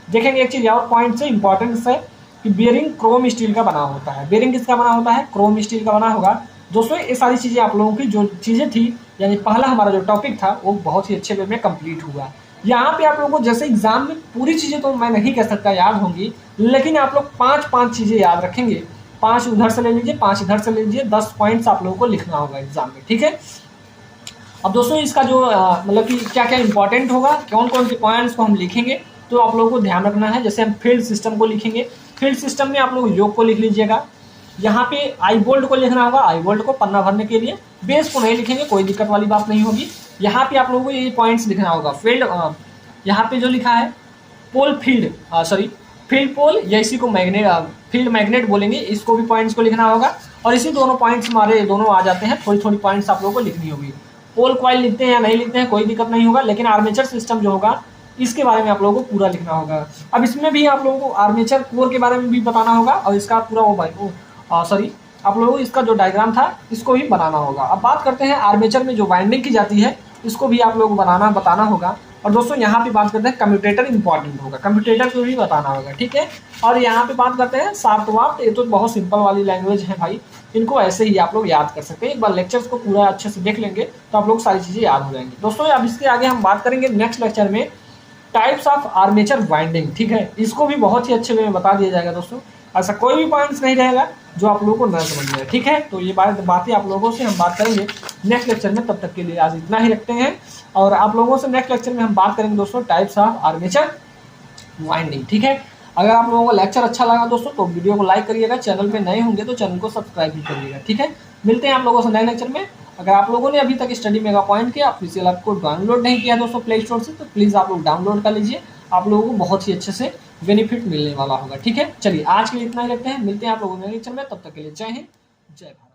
देखेंगे एक चीज और पॉइंट से इंपॉर्टेंस है कि बियरिंग क्रोम स्टील का बना होता है। बियरिंग किसका बना होता है? क्रोम स्टील का बना होगा। दोस्तों ये सारी चीजें आप लोगों की जो चीजें थी, यानी पहला हमारा जो टॉपिक था वो बहुत ही अच्छे वे में कंप्लीट हुआ। यहाँ पे आप लोगों को जैसे एग्जाम में पूरी चीजें तो मैं नहीं कह सकता याद होंगी, लेकिन आप लोग 5 चीजें याद रखेंगे। 5 उधर से ले लीजिए, 5 इधर से ले लीजिए, 10 पॉइंट्स आप लोगों को लिखना होगा एग्जाम में, ठीक है। अब दोस्तों इसका जो मतलब कि क्या क्या इंपॉर्टेंट होगा, कौन कौन से पॉइंट्स को हम लिखेंगे, तो आप लोगों को ध्यान रखना है। जैसे हम फील्ड सिस्टम को लिखेंगे, फील्ड सिस्टम में आप लोग योग को लिख लीजिएगा। यहाँ पे आई बोल्ट को लिखना होगा, आई बोल्ट को पन्ना भरने के लिए। बेस को नहीं लिखेंगे, कोई दिक्कत वाली बात नहीं होगी। यहाँ पे आप लोगों को ये पॉइंट्स लिखना होगा। फील्ड यहाँ पे जो लिखा है पोल फील्ड, सॉरी फील्ड पोल, या इसी को मैग्नेट फील्ड मैग्नेट बोलेंगे, इसको भी पॉइंट्स को लिखना होगा। और इसी दोनों पॉइंट्स हमारे दोनों आ जाते हैं, थोड़ी थोड़ी पॉइंट्स आप लोगों को लिखनी होगी। पोल कॉइल लिखते हैं या नहीं लिखते हैं कोई दिक्कत नहीं होगा, लेकिन आर्मेचर सिस्टम जो होगा इसके बारे में आप लोगों को पूरा लिखना होगा। अब इसमें भी आप लोगों को आर्मेचर कोर के बारे में भी बताना होगा, और इसका पूरा सॉरी आप लोगों को इसका जो डायग्राम था इसको भी बनाना होगा। अब बात करते हैं आर्मेचर में जो वाइंडिंग की जाती है, इसको भी आप लोगों को बताना होगा। और दोस्तों यहाँ पे बात करते हैं कम्यूटेटर इंपॉर्टेंट होगा, कम्यूटेटर को भी बताना होगा, ठीक है। और यहाँ पे बात करते हैं शाफ्ट वाफ्ट, ये तो बहुत सिंपल वाली लैंग्वेज है भाई, इनको ऐसे ही आप लोग याद कर सकते हैं। एक बार लेक्चर्स को पूरा अच्छे से देख लेंगे तो आप लोग सारी चीज़ें याद हो जाएंगी। दोस्तों अब इसके आगे हम बात करेंगे नेक्स्ट लेक्चर में टाइप्स ऑफ आर्मेचर वाइंडिंग, ठीक है। इसको भी बहुत ही अच्छे वे में बता दिया जाएगा दोस्तों, ऐसा कोई भी पॉइंट्स नहीं रहेगा जो आप लोगों को न समझ में आए, ठीक है। तो ये बातें आप लोगों से हम बात करेंगे नेक्स्ट लेक्चर में। तब तक के लिए आज इतना ही रखते हैं, और आप लोगों से नेक्स्ट लेक्चर में हम बात करेंगे दोस्तों टाइप्स ऑफ आर्मेचर वाइंडिंग, ठीक है। अगर आप लोगों को लेक्चर अच्छा लगा दोस्तों तो वीडियो को लाइक करिएगा, चैनल पे नए होंगे तो चैनल को सब्सक्राइब भी करिएगा, ठीक है। मिलते हैं आप लोगों से नए लेक्चर में। अगर आप लोगों ने अभी तक स्टडी मेगा पॉइंट के ऑफिशियल ऐप को डाउनलोड नहीं किया दोस्तों प्ले स्टोर से, तो प्लीज़ आप लोग डाउनलोड कर लीजिए, आप लोगों को बहुत ही अच्छे से बेनिफिट मिलने वाला होगा, ठीक है। चलिए आज के लिए इतना ही रखते हैं, मिलते हैं आप लोगों ने लेक्चर में, तब तक के लिए जय हिंद जय भारत।